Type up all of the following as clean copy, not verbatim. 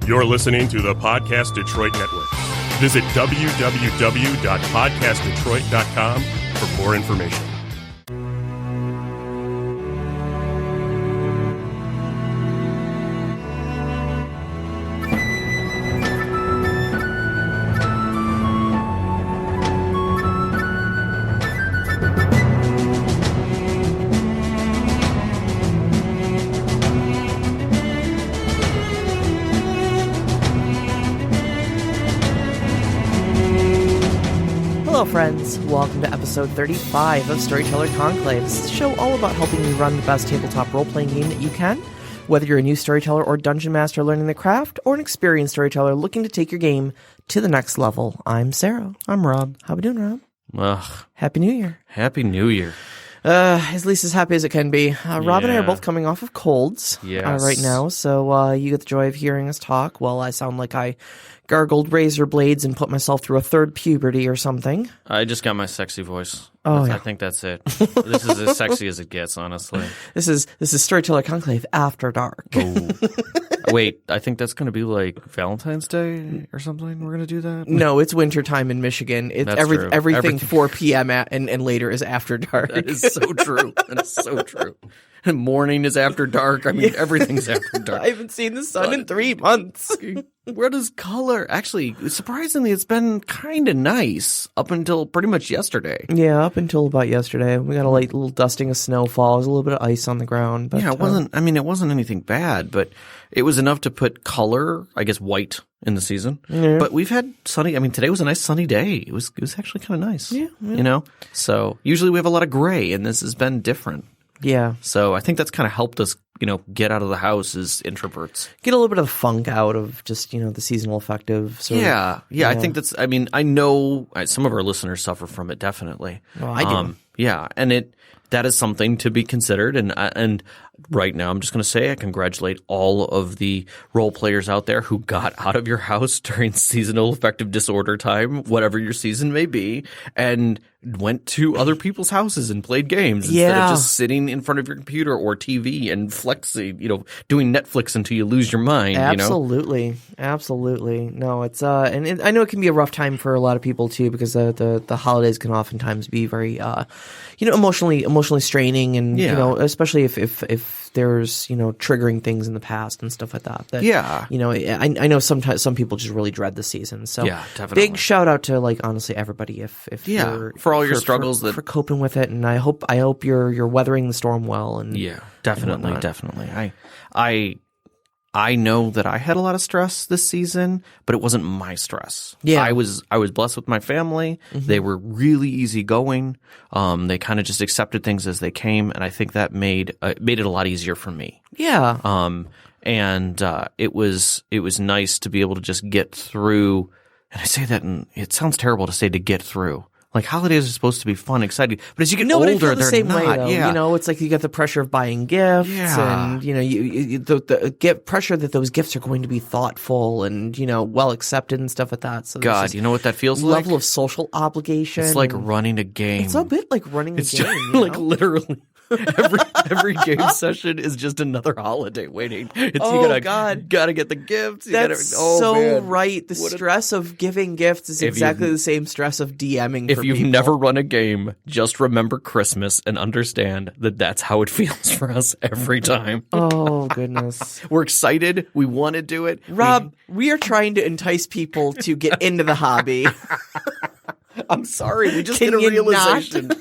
You're listening to the Podcast Detroit Network. Visit www.podcastdetroit.com for more information. Hello friends, welcome to episode 35 of Storyteller Conclave. This is a show all about helping you run the best tabletop role-playing game that you can. Whether you're a new storyteller or dungeon master learning the craft, or an experienced storyteller looking to take your game to the next level. I'm Sarah. I'm Rob. How we doing, Rob? Ugh. Happy New Year. Happy New Year. At least as happy as it can be. Rob and I are both coming off of colds right now, so you get the joy of hearing us talk. Well, I sound like I gargled razor blades and put myself through a third puberty or something. I just got my sexy voice. Oh, yeah. I think that's it. This is as sexy as it gets, honestly. This is Storyteller Conclave After Dark. Oh. Wait, I think that's going to be like Valentine's Day or something. We're going to do that? No, it's wintertime in Michigan. It's true. Everything 4 p.m. and later is after dark. That is so true. That is so true. And morning is after dark. I mean, everything's after dark. I haven't seen the sun in 3 months. Where does color? Actually, surprisingly, it's been kind of nice up until pretty much yesterday. Yeah, up until about yesterday. We got a light little dusting of snowfall. There's a little bit of ice on the ground. But, yeah, it wasn't. I mean, it wasn't anything bad, but it was enough to put color, I guess, white in the season. Yeah. But we've had sunny. I mean, today was a nice sunny day. It was actually kind of nice. Yeah. You know. So usually we have a lot of gray, and this has been different. Yeah. So I think that's kind of helped us, get out of the house as introverts. Get a little bit of the funk out of just, the seasonal affective sort of. Yeah. I think that's, I mean, I know some of our listeners suffer from it, definitely. Well, I do. Yeah. And that is something to be considered. And right now, I'm just going to say I congratulate all of the role players out there who got out of your house during seasonal affective disorder time, whatever your season may be, and went to other people's houses and played games instead of just sitting in front of your computer or TV and flexing, doing Netflix until you lose your mind. Absolutely. Absolutely. No, it's and I know it can be a rough time for a lot of people too, because the holidays can oftentimes be very emotionally straining, and especially if there's triggering things in the past and stuff like that. I know sometimes some people just really dread the season. So yeah, definitely. Big shout out to honestly everybody if you're, for all your struggles for coping with it, and I hope you're weathering the storm well. And definitely. I know that I had a lot of stress this season, but it wasn't my stress. Yeah. I was blessed with my family. Mm-hmm. They were really easygoing. They kind of just accepted things as they came, and I think that made it a lot easier for me. Yeah. And it was nice to be able to just get through. And I say that, and it sounds terrible to say to get through. Like, holidays are supposed to be fun, exciting, but as you get older, they're they're same not. Way, though. Yeah. It's like you get the pressure of buying gifts, and the get pressure that those gifts are going to be thoughtful and well accepted and stuff like that. So God, you know what that feels like? Level of social obligation. It's like running a game. It's a bit like running a game. Just, like literally. Every game session is just another holiday waiting. You gotta get the gifts. Right. The stress of giving gifts is exactly the same stress of DMing. If you've never run a game, just remember Christmas and understand that that's how it feels for us every time. Oh goodness, we're excited. We want to do it. Rob, we are trying to entice people to get into the hobby. I'm sorry. We just hit a realization.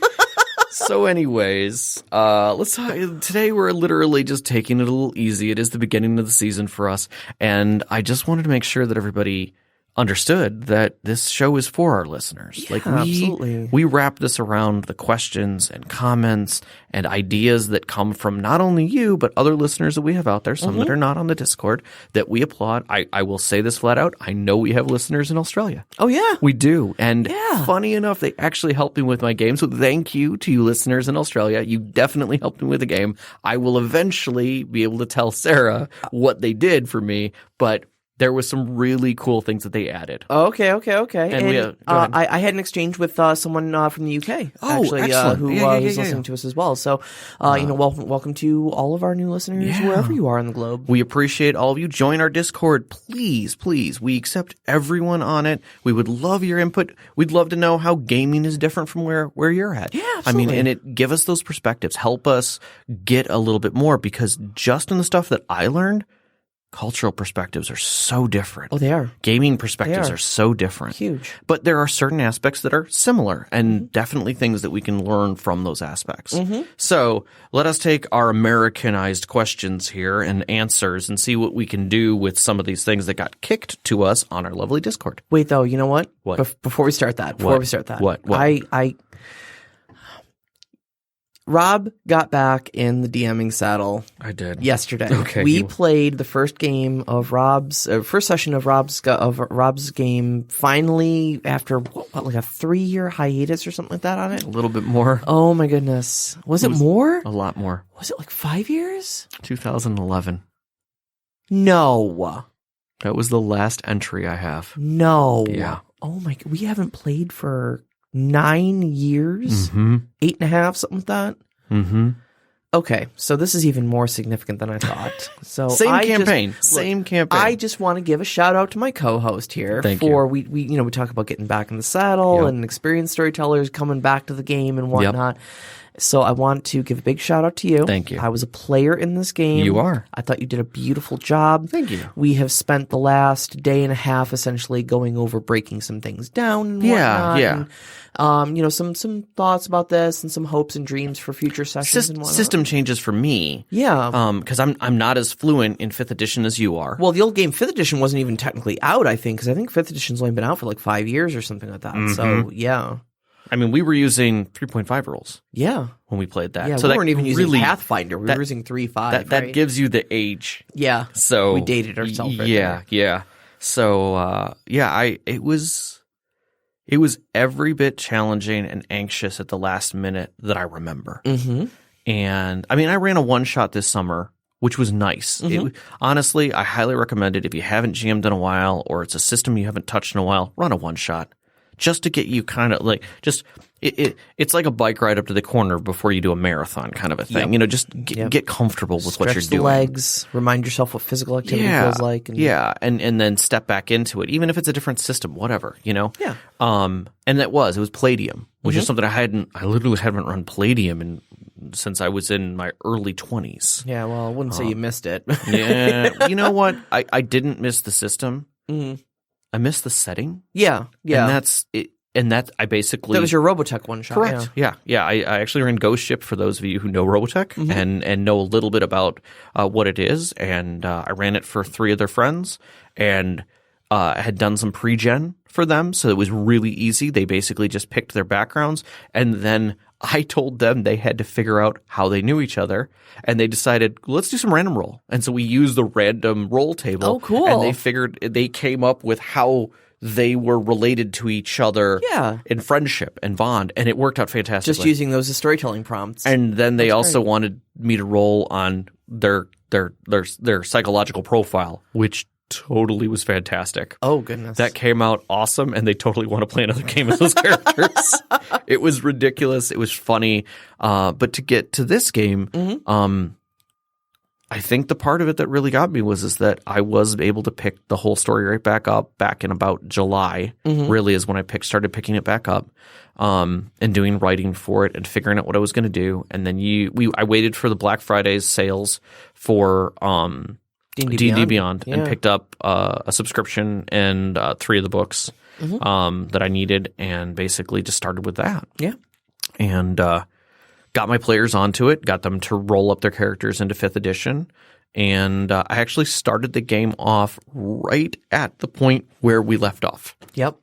So anyways, let's talk. Today we're literally just taking it a little easy. It is the beginning of the season for us, and I just wanted to make sure that everybody understood that this show is for our listeners. Yeah, absolutely. We wrap this around the questions and comments and ideas that come from not only you, but other listeners that we have out there, some that are not on the Discord, that we applaud. I will say this flat out. I know we have listeners in Australia. Oh, yeah. We do. And funny enough, they actually helped me with my game. So thank you to you listeners in Australia. You definitely helped me with the game. I will eventually be able to tell Sarah what they did for me, but there was some really cool things that they added. Okay. And go ahead. I had an exchange with someone from the UK, actually, excellent. who was listening to us as well. So, welcome to all of our new listeners, wherever you are in the globe. We appreciate all of you. Join our Discord, please. We accept everyone on it. We would love your input. We'd love to know how gaming is different from where you're at. Yeah, absolutely. And give us those perspectives. Help us get a little bit more, because just in the stuff that I learned, cultural perspectives are so different. Oh, they are. Gaming perspectives are so different. Huge. But there are certain aspects that are similar, and definitely things that we can learn from those aspects. So let us take our Americanized questions here and answers and see what we can do with some of these things that got kicked to us on our lovely Discord. Wait, though, you know what? What? Before we start that. What? Rob got back in the DMing saddle. I did yesterday. Okay, we played the first game of first session of Rob's game. Finally, after like a 3-year hiatus or something like that on it. A little bit more. Oh my goodness! Was it more? A lot more. Was it like 5 years? 2011. No. That was the last entry I have. No. Yeah. Oh my! We haven't played for 9 years, 8.5, something like that. Okay, so this is even more significant than I thought. So Same campaign. I just want to give a shout out to my co-host here. Thank you. We talk about getting back in the saddle and experienced storytellers coming back to the game and whatnot. So I want to give a big shout out to you. Thank you. I was a player in this game. You are. I thought you did a beautiful job. Thank you. We have spent the last day and a half essentially going over breaking some things down and whatnot. Yeah. And, some thoughts about this and some hopes and dreams for future sessions and whatnot. System changes for me. Yeah. Because I'm not as fluent in 5th edition as you are. Well, the old game 5th edition wasn't even technically out, I think, because I think 5th edition's only been out for like 5 years or something like that. So, yeah. I mean, we were using 3.5 rules. Yeah. When we played that. Yeah, so we weren't even using really, Pathfinder. We were using 3.5. That gives you the age. Yeah. So we dated ourselves right there. Yeah. So, it was every bit challenging and anxious at the last minute that I remember. And, I mean, I ran a one-shot this summer, which was nice. Honestly, I highly recommend it if you haven't GM'd in a while or it's a system you haven't touched in a while, run a one-shot. Just to get you kind of like it's like a bike ride up to the corner before you do a marathon kind of a thing. Just get comfortable with what you're doing. Stretch the legs, remind yourself what physical activity feels like. And then step back into it, even if it's a different system, whatever, Yeah. And it was Palladium, which is something I literally haven't run Palladium since I was in my early 20s. Yeah, well, I wouldn't say you missed it. Yeah. You know what? I didn't miss the system. I missed the setting. Yeah. And that's it. And that that was your Robotech one shot. Correct. Yeah. I actually ran Ghost Ship for those of you who know Robotech and know a little bit about what it is. And I ran it for 3 of their friends and I had done some pre-gen for them. So it was really easy. They basically just picked their backgrounds and then I told them they had to figure out how they knew each other, and they decided, let's do some random roll. And so we used the random roll table. Oh, cool. And they came up with how they were related to each other in friendship and bond, and it worked out fantastically. Just using those as storytelling prompts. And then they also wanted me to roll on their psychological profile, which totally was fantastic. Oh, goodness. That came out awesome, and they totally want to play another game with those characters. It was ridiculous. It was funny. But to get to this game, I think the part of it that really got me was that I was able to pick the whole story right back up back in about July, really is when I started picking it back up and doing writing for it and figuring out what I was going to do. And then I waited for the Black Friday's sales for D&D Beyond and picked up a subscription and 3 of the books that I needed and basically just started with that. Yeah. And got my players onto it, got them to roll up their characters into 5th edition, and I actually started the game off right at the point where we left off. Yep.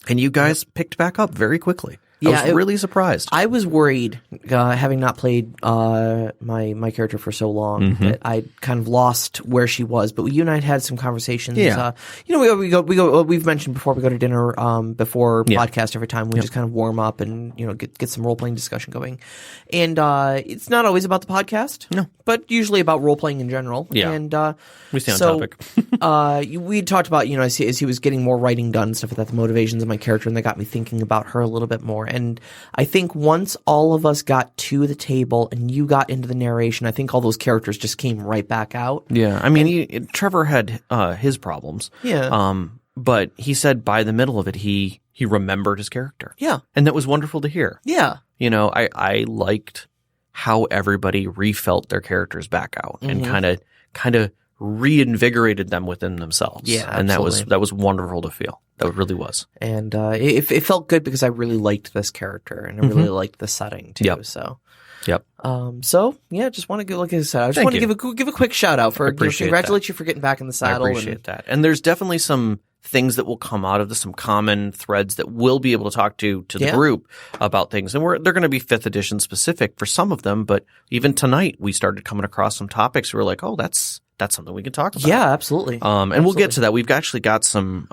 And you guys picked back up very quickly. Yeah, I was really surprised. I was worried, having not played my character for so long, that I kind of lost where she was. But you and I had some conversations. Yeah. We've mentioned before, we go to dinner before podcast every time. We just kind of warm up and get some role playing discussion going. And it's not always about the podcast, but usually about role playing in general. Yeah. And we stay on topic. we talked about as he was getting more writing done and stuff like that, the motivations of my character, and that got me thinking about her a little bit more. And I think once all of us got to the table and you got into the narration, I think all those characters just came right back out. Yeah, I mean, Trevor had his problems. Yeah. But he said by the middle of it, he remembered his character. Yeah. And that was wonderful to hear. Yeah. I liked how everybody refelt their characters back out and kind of reinvigorated them within themselves. Yeah, and absolutely. that was wonderful to feel. That really was. And it felt good because I really liked this character and I really liked the setting too. Yep. So. Yep. So yeah, just want to give, like I said, I just want to give a quick shout out for congratulate you for getting back in the saddle. I appreciate that. And there's definitely some things that will come out of this, some common threads that we'll be able to talk to the group about things. And they're going to be 5th edition specific for some of them, but even tonight we started coming across some topics. We were like, oh, that's something we can talk about. Yeah, absolutely. And we'll get to that. We've actually got some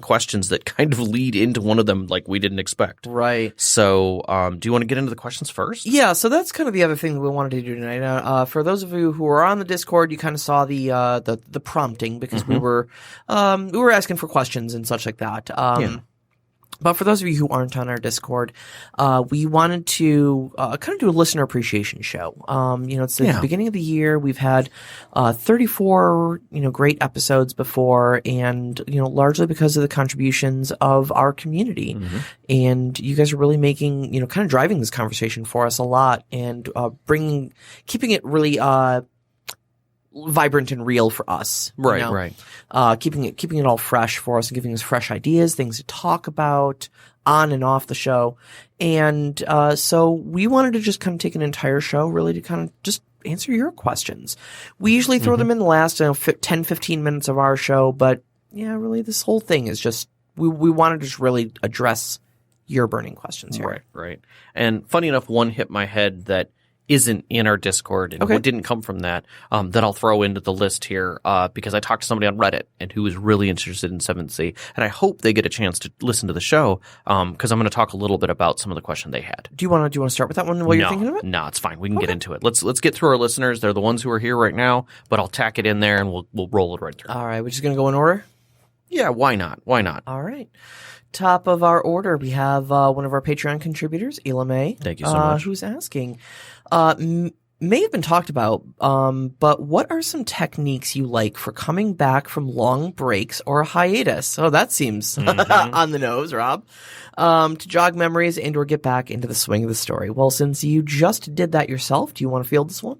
questions that kind of lead into one of them like we didn't expect. Right. So, do you want to get into the questions first? Yeah, so that's kind of the other thing that we wanted to do tonight. For those of you who are on the Discord, you kind of saw the prompting because we were asking for questions and such like that. But for those of you who aren't on our Discord, we wanted to kind of do a listener appreciation show. It's the beginning of the year. We've had 34 great episodes before, and largely because of the contributions of our community. And you guys are really making kind of driving this conversation for us a lot, and keeping it really vibrant and real for us. Right. Keeping it all fresh for us and giving us fresh ideas, things to talk about on and off the show. And so we wanted to just kind of take an entire show really to kind of just answer your questions. We usually throw them in the last 10, 15 minutes of our show, but yeah, really this whole thing is just we want to just really address your burning questions here. Right. And funny enough, one hit my head that isn't in our Discord and what didn't come from that I'll throw into the list here because I talked to somebody on Reddit and who was really interested in 7th Sea, and I hope they get a chance to listen to the show because I'm going to talk a little bit about some of the question they had. Do you want to start with that one while you're thinking of it? No, it's fine. We can get into it. Let's get through our listeners. They're the ones who are here right now, but I'll tack it in there and we'll roll it right through. All right, we're just going to go in order? Yeah, why not? All right. Top of our order, we have one of our Patreon contributors, Ela May. Thank you so much. Who's asking, may have been talked about, but what are some techniques you like for coming back from long breaks or a hiatus? Oh, that seems on the nose, Rob. To jog memories and or get back into the swing of the story. Well, since you just did that yourself, do you want to field this one?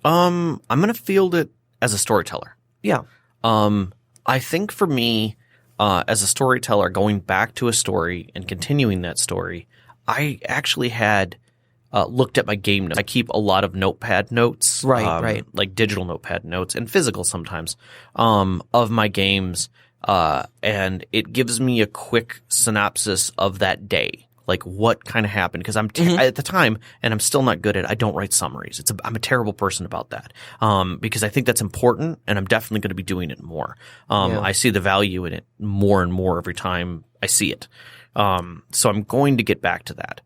I'm going to field it as a storyteller. Yeah. I think for me, as a storyteller, going back to a story and continuing that story, I actually had looked at my game notes. I keep a lot of notepad notes, right, like digital notepad notes and physical sometimes, of my games, and it gives me a quick synopsis of that day. Like what kind of happened? Because I'm at the time, and I'm still not good at it. I don't write summaries. I'm a terrible person about that. Because I think that's important, and I'm definitely going to be doing it more. I see the value in it more and more every time I see it. So I'm going to get back to that.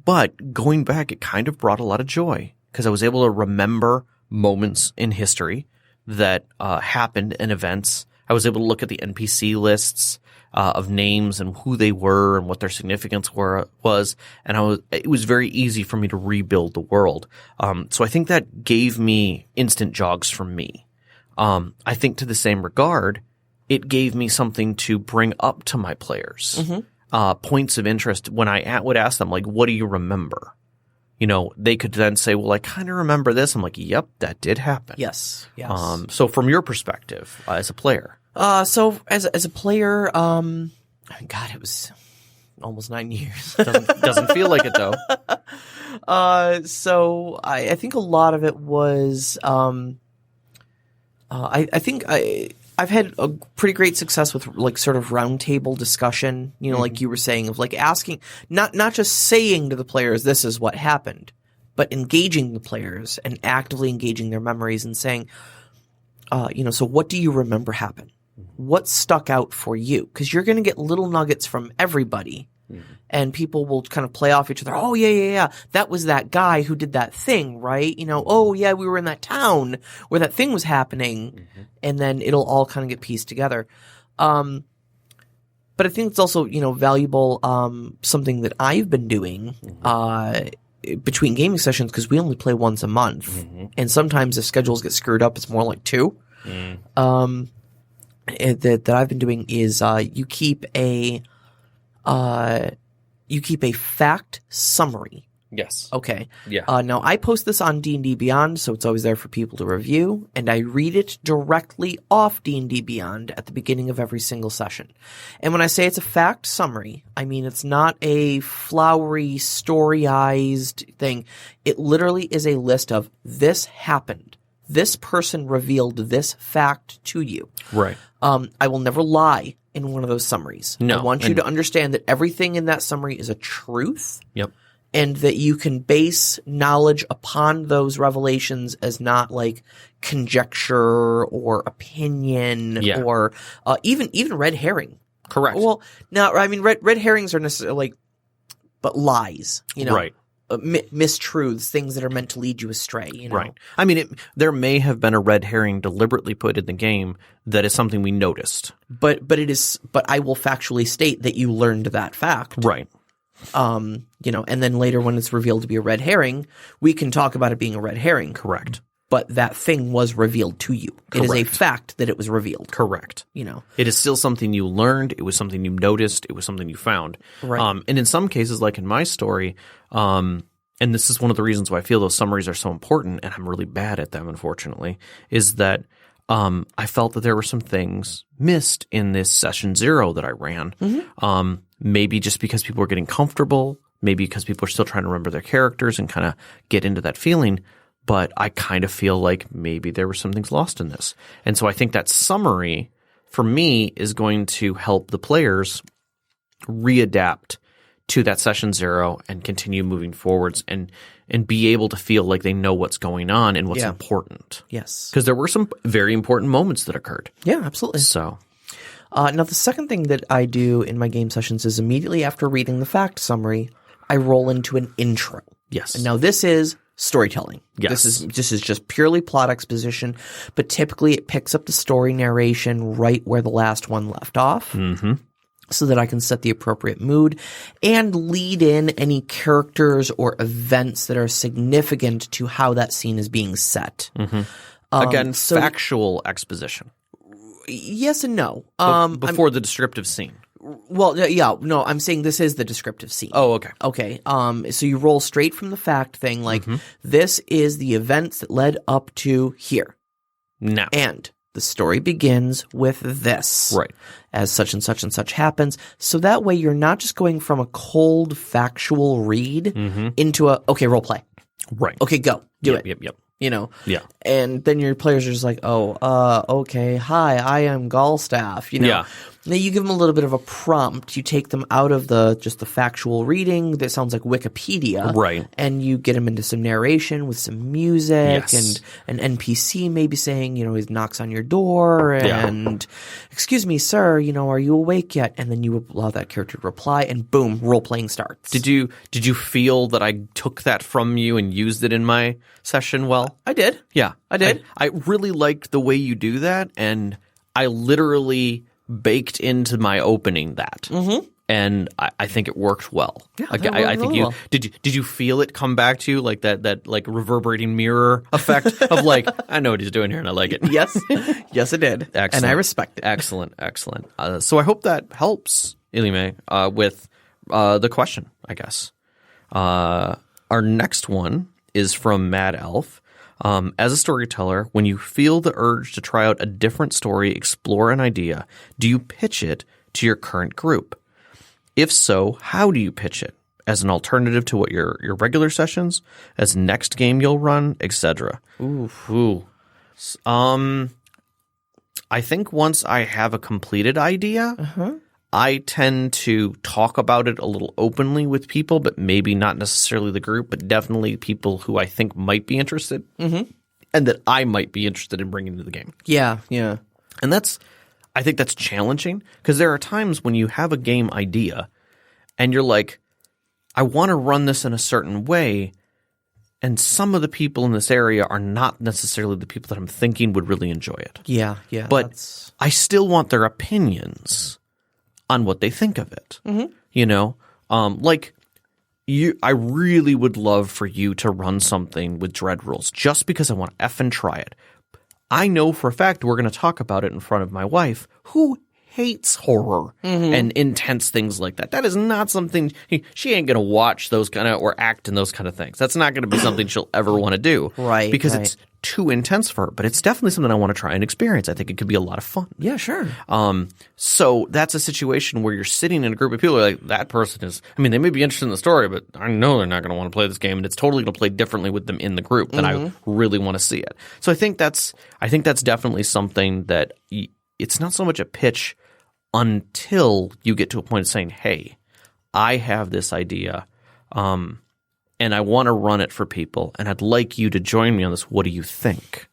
But going back, it kind of brought a lot of joy because I was able to remember moments in history that happened and events. I was able to look at the NPC lists of names and who they were and what their significance was, and it was very easy for me to rebuild the world. So I think that gave me instant jogs from me. I think to the same regard, it gave me something to bring up to my players, points of interest when I would ask them, like, what do you remember? They could then say, well, I kind of remember this. I'm like, yep, that did happen. Yes. So from your perspective as a player. So as a player, God, it was almost 9 years. Doesn't feel like it though. So I think a lot of it was, I think I've had a pretty great success with like sort of roundtable discussion, like you were saying, of like asking, not just saying to the players, this is what happened, but engaging the players and actively engaging their memories and saying, so what do you remember happened? What stuck out for you? Because you're going to get little nuggets from everybody. And people will kind of play off each other. Oh, yeah. That was that guy who did that thing, right? Oh, yeah, we were in that town where that thing was happening. And then it'll all kind of get pieced together. But I think it's also, valuable, something that I've been doing between gaming sessions, because we only play once a month. And sometimes if schedules get screwed up, it's more like 2. That I've been doing is you keep a fact summary. Yes. Okay. Yeah. Now I post this on D&D Beyond, so it's always there for people to review, and I read it directly off D&D Beyond at the beginning of every single session. And when I say it's a fact summary, I mean it's not a flowery, storyized thing. It literally is a list of this happened. This person revealed this fact to you. Right. I will never lie in one of those summaries. No. I want you to understand that everything in that summary is a truth. Yep. And that you can base knowledge upon those revelations as not like conjecture or opinion or even red herring. Correct. Well, no, I mean red herrings are necessarily but lies, Right. Mistruths, things that are meant to lead you astray, Right. I mean, there may have been a red herring deliberately put in the game that is something we noticed. But I will factually state that you learned that fact. Right. And then later when it's revealed to be a red herring, we can talk about it being a red herring. Correct. But that thing was revealed to you. Correct. It is a fact that it was revealed. Correct. It is still something you learned. It was something you noticed. It was something you found. Right. And in some cases, like in my story, and this is one of the reasons why I feel those summaries are so important, and I'm really bad at them, unfortunately, is that I felt that there were some things missed in this session 0 that I ran. Maybe just because people were getting comfortable, maybe because people are still trying to remember their characters and kind of get into that feeling. But I kind of feel like maybe there were some things lost in this. And so I think that summary for me is going to help the players readapt to that session 0 and continue moving forwards and be able to feel like they know what's going on and what's important. Yes. Because there were some very important moments that occurred. Yeah, absolutely. So now the second thing that I do in my game sessions is immediately after reading the fact summary, I roll into an intro. Yes. And now this is storytelling. Yes. This is just purely plot exposition, but typically it picks up the story narration right where the last one left off. So that I can set the appropriate mood and lead in any characters or events that are significant to how that scene is being set. Again, factual exposition. Yes and no. Before the descriptive scene. Well, yeah, no, I'm saying this is the descriptive scene. Oh, okay. Okay. So you roll straight from the fact thing, like this is the events that led up to here. Now. And the story begins with this. Right. As such and such and such happens. So that way you're not just going from a cold factual read into a, okay, role play. Right. Okay, go. Do it. Yep. Yeah. And then your players are just like, okay, hi, I am Gallstaff, Yeah. Now you give them a little bit of a prompt. You take them out of just the factual reading that sounds like Wikipedia. Right. And you get them into some narration with some music Yes. and an NPC maybe saying, he knocks on your door and, excuse me, sir, are you awake yet? And then you allow that character to reply and boom, role-playing starts. Did you feel that I took that from you and used it in my session well? I did. Yeah. I did. I really liked the way you do that, and I literally baked into my opening that. And I think it worked well. Yeah, like, that I worked think really you well. did you feel it come back to you like that like reverberating mirror effect of like, I know what he's doing here and I like it. Yes. Yes, it did. Excellent. And I respect it. Excellent. So I hope that helps, Ilime, with the question, I guess. Our next one is from Mad Elf. As a storyteller, when you feel the urge to try out a different story, explore an idea, do you pitch it to your current group? If so, how do you pitch it? As an alternative to what your regular sessions, as next game you'll run, etc. Ooh. I think once I have a completed idea, I tend to talk about it a little openly with people, but maybe not necessarily the group, but definitely people who I think might be interested and that I might be interested in bringing to the game. Yeah, yeah. And I think that's challenging because there are times when you have a game idea and you're like, I want to run this in a certain way, and some of the people in this area are not necessarily the people that I'm thinking would really enjoy it. Yeah, yeah. But I still want their opinions on what they think of it. You know, I really would love for you to run something with dread rules just because I want to effing try it. I know for a fact we're going to talk about it in front of my wife, who hates horror and intense things like that. That is not something she ain't going to watch those kind of or act in those kind of things. That's not going to be something she'll ever want to do, right? Because it's too intense for her. But it's definitely something I want to try and experience. I think it could be a lot of fun. Yeah, sure. So that's a situation where you're sitting in a group of people like that person is. I mean, they may be interested in the story, but I know they're not going to want to play this game, and it's totally going to play differently with them in the group than I really want to see it. So I think that's definitely something that it's not so much a pitch until you get to a point of saying, hey, I have this idea and I want to run it for people and I'd like you to join me on this. What do you think?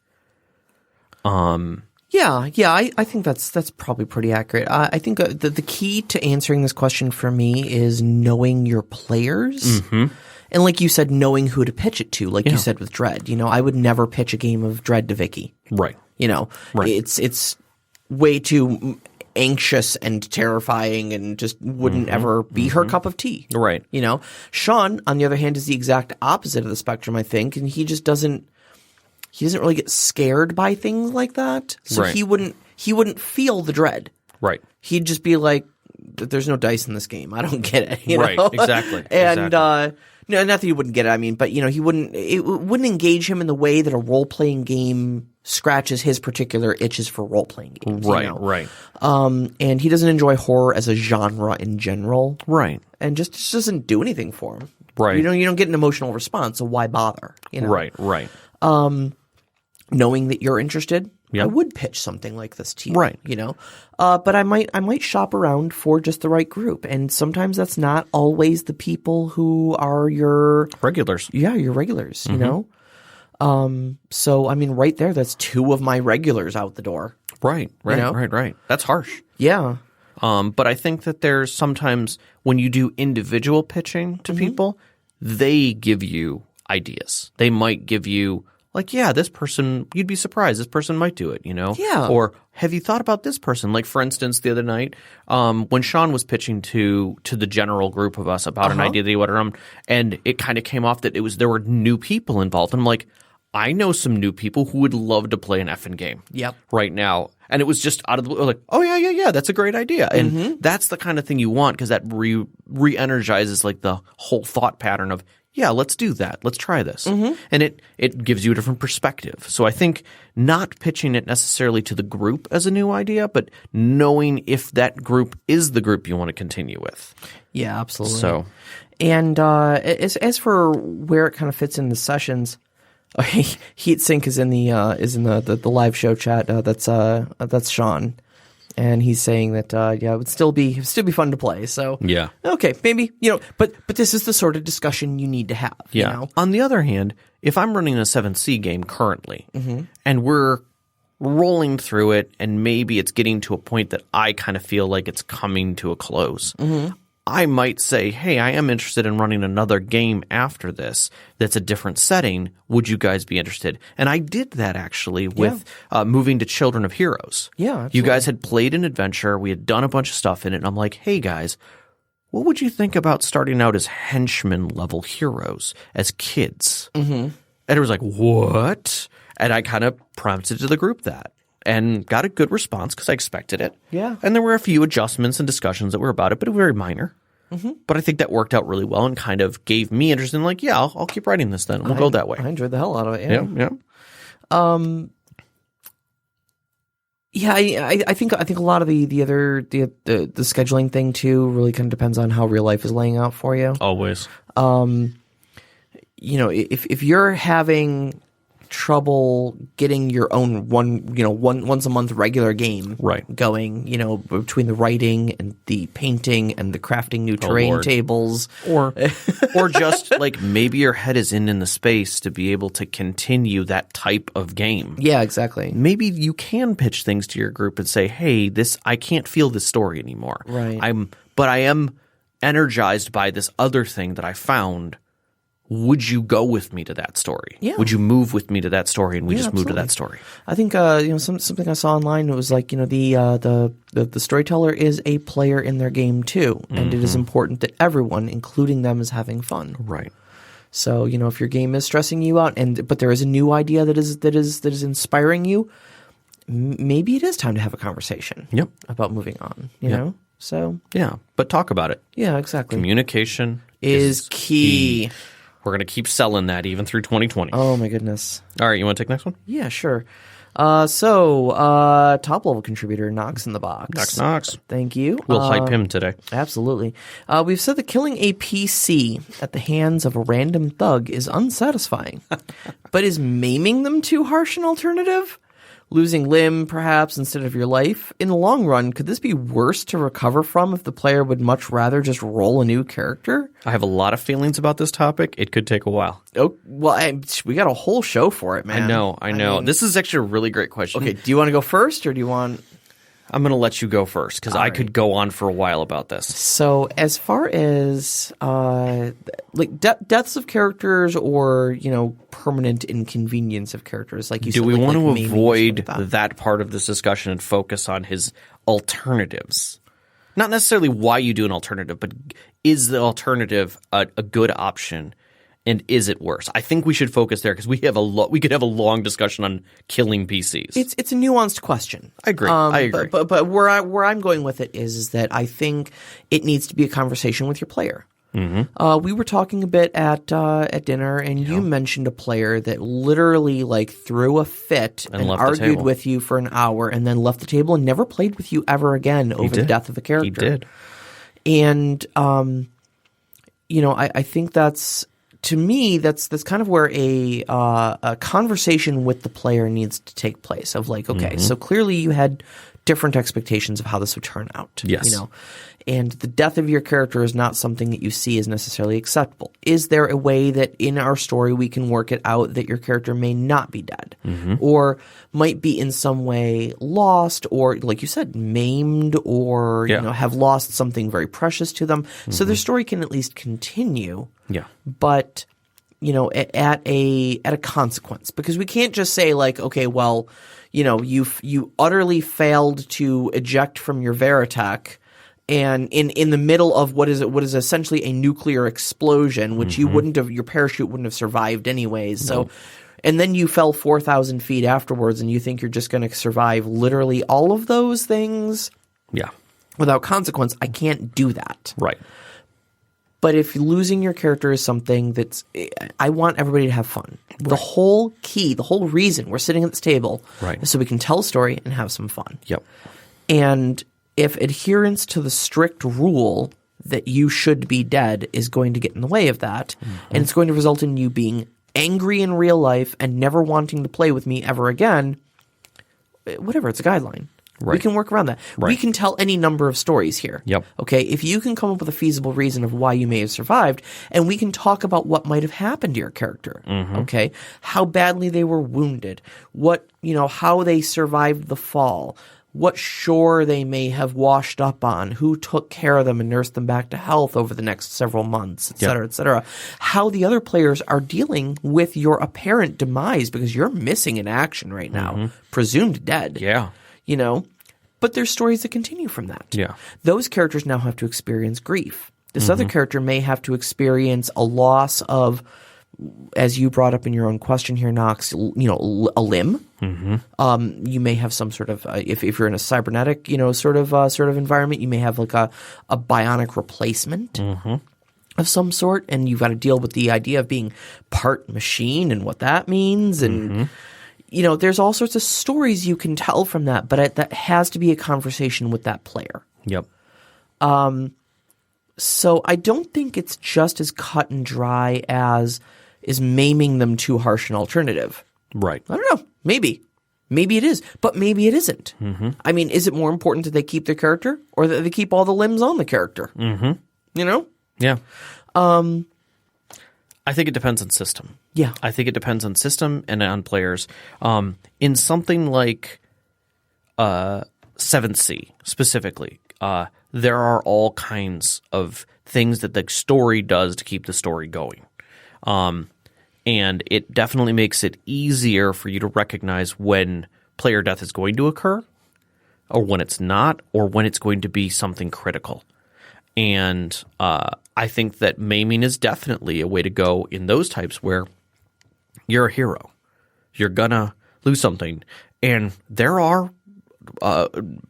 Yeah, I think that's probably pretty accurate. I think the key to answering this question for me is knowing your players. And like you said, knowing who to pitch it to, like you said with Dread. You know, I would never pitch a game of Dread to Vicky. Right. You know, it's way too anxious and terrifying and just wouldn't ever be her cup of tea. Right. You know, Sean, on the other hand, is the exact opposite of the spectrum, I think. And he just doesn't really get scared by things like that. So he wouldn't feel the dread. Right. He'd just be like, there's no dice in this game. I don't get it. You know? Right. Exactly. And, no, not that he wouldn't get it. I mean, but you know, it wouldn't engage him in the way that a role-playing game scratches his particular itches for role-playing games. Right, you know? right. And he doesn't enjoy horror as a genre in general. Right. And just doesn't do anything for him. Right. You don't get an emotional response, so why bother? You know? Right, right. Knowing that you're interested, I would pitch something like this to you. Right. You know? But I might shop around for just the right group. And sometimes that's not always the people who are your regulars. Yeah, your regulars, you know? So I mean right there, that's two of my regulars out the door. Right, right, you know? Right. That's harsh. Yeah. But I think that there's sometimes when you do individual pitching to people, they give you ideas. They might give you like, yeah, this person, you'd be surprised. This person might do it, you know? Yeah. Or have you thought about this person? Like, for instance, the other night, when Sean was pitching to the general group of us about an idea that he wanted to run, and it kind of came off that there were new people involved. And I'm like, I know some new people who would love to play an effing game right now. And it was just out of the blue, like, oh, yeah, that's a great idea. And that's the kind of thing you want because that re-energizes like the whole thought pattern of, yeah, let's do that. Let's try this. And it gives you a different perspective. So I think not pitching it necessarily to the group as a new idea, but knowing if that group is the group you want to continue with. Yeah, absolutely. So, and as for where it kind of fits in the sessions, Heatsink is in the live show chat. That's Sean. And he's saying that it would still be fun to play. So yeah, okay, maybe but this is the sort of discussion you need to have. Yeah. You know? On the other hand, if I'm running a 7C game currently, and we're rolling through it, and maybe it's getting to a point that I kind of feel like it's coming to a close, I might say, hey, I am interested in running another game after this that's a different setting. Would you guys be interested? And I did that actually with moving to Children of Heroes. Yeah, absolutely. You guys had played an adventure. We had done a bunch of stuff in it. And I'm like, hey, guys, what would you think about starting out as henchman-level heroes as kids? And it was like, what? And I kind of prompted to the group that. And got a good response because I expected it. Yeah. And there were a few adjustments and discussions that were about it, but it was very minor. But I think that worked out really well and kind of gave me interest in like, yeah, I'll keep writing this then. We'll go that way. I enjoyed the hell out of it. Yeah. I think a lot of the other the scheduling thing too really kind of depends on how real life is laying out for you. Always. If you're having trouble getting your own once a month regular game going, between the writing and the painting and the crafting new terrain tables. Or just like maybe your head is in the space to be able to continue that type of game. Yeah, exactly. Maybe you can pitch things to your group and say, hey, I can't feel this story anymore. Right. But I am energized by this other thing that I found. Would you go with me to that story? Yeah. Would you move with me to that story? And we just moved to that story. I think something I saw online, it was like the storyteller is a player in their game too, and it is important that everyone, including them, is having fun. Right. So if your game is stressing you out, but there is a new idea that is inspiring you, maybe it is time to have a conversation. Yep. About moving on. You know. So yeah, but talk about it. Yeah, exactly. Communication is key. We're going to keep selling that even through 2020. Oh, my goodness. All right, you want to take the next one? Yeah, sure. Top-level contributor, Knox in the Box. Knox. Thank you. We'll hype him today. Absolutely. We've said that killing a PC at the hands of a random thug is unsatisfying. But is maiming them too harsh an alternative? Losing limb, perhaps, instead of your life? In the long run, could this be worse to recover from if the player would much rather just roll a new character? I have a lot of feelings about this topic. It could take a while. Oh, well, we got a whole show for it, man. I know. This is actually a really great question. Okay, do you want to go first, or do you want... I'm going to let you go first, because I could go on for a while about this. So as far as deaths of characters or, permanent inconvenience of characters, like you said. Do we want to avoid that part of this discussion and focus on his alternatives? Not necessarily why you do an alternative, but is the alternative a good option? And is it worse? I think we should focus there because we could have a long discussion on killing PCs. It's a nuanced question. I agree. But where I'm going with it is that I think it needs to be a conversation with your player. Mm-hmm. We were talking a bit at dinner, and you mentioned a player that literally threw a fit and argued with you for an hour, and then left the table and never played with you ever again over the death of a character. He did, and I think that's. To me, that's kind of where a conversation with the player needs to take place. Of so clearly you had different expectations of how this would turn out. Yes. And the death of your character is not something that you see as necessarily acceptable. Is there a way that in our story we can work it out that your character may not be dead, or might be in some way lost, or like you said, maimed, or have lost something very precious to them, so their story can at least continue. Yeah. But at a consequence, because we can't just say okay, well, you utterly failed to eject from your Veritech. And in the middle of what is essentially a nuclear explosion, which your parachute wouldn't have survived anyways. So, and then you fell 4,000 feet afterwards, and you think you're just going to survive literally all of those things, without consequence. I can't do that. Right. But if losing your character is something I want everybody to have fun. Right. The whole reason we're sitting at this table, is so we can tell a story and have some fun. Yep. And if adherence to the strict rule that you should be dead is going to get in the way of that, and it's going to result in you being angry in real life and never wanting to play with me ever again, whatever, it's a guideline. Right. We can work around that. Right. We can tell any number of stories here. Yep. Okay, if you can come up with a feasible reason of why you may have survived, and we can talk about what might have happened to your character. Okay, how badly they were wounded, how they survived the fall, what shore they may have washed up on, who took care of them and nursed them back to health over the next several months, et cetera, how the other players are dealing with your apparent demise because you're missing in action right now, presumed dead. Yeah. But there's stories that continue from that. Yeah. Those characters now have to experience grief. This other character may have to experience a loss of, as you brought up in your own question here, Knox, a limb. You may have some sort of, if you're in a cybernetic, sort of environment, you may have a bionic replacement of some sort, and you've got to deal with the idea of being part machine and what that means, and there's all sorts of stories you can tell from that, but that has to be a conversation with that player. Yep. So I don't think it's just as cut and dry as is maiming them too harsh an alternative. Right. I don't know. Maybe it is, but maybe it isn't. Mm-hmm. I mean, is it more important that they keep their character or that they keep all the limbs on the character? Mm-hmm. You know? Yeah. I think it depends on system. Yeah. I think it depends on system and on players. In something like 7th Sea specifically, there are all kinds of things that the story does to keep the story going. And it definitely makes it easier for you to recognize when player death is going to occur or when it's not or when it's going to be something critical. And I think that maiming is definitely a way to go in those types where you're a hero. You're going to lose something. And there are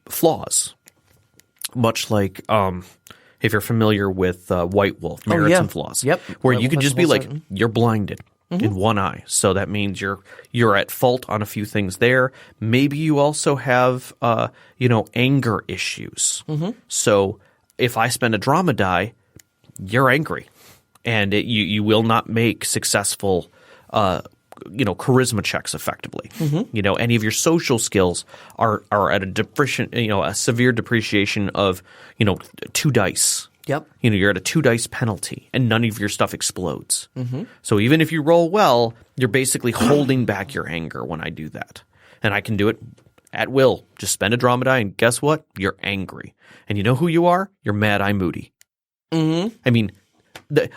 flaws, much like if you're familiar with White Wolf, merits and flaws, where you could just be like, you're blinded in one eye. So that means you're at fault on a few things there. Maybe you also have, anger issues. So if I spend a drama die, you're angry, and you will not make successful, charisma checks effectively. Any of your social skills are at a severe depreciation of 2 dice. Yep. You're at a 2 dice penalty, and none of your stuff explodes. So even if you roll well, you're basically holding back your anger when I do that, and I can do it at will. Just spend a drama die, and guess what? You're angry. And you know who you are? You're Mad-Eye Moody. I mean,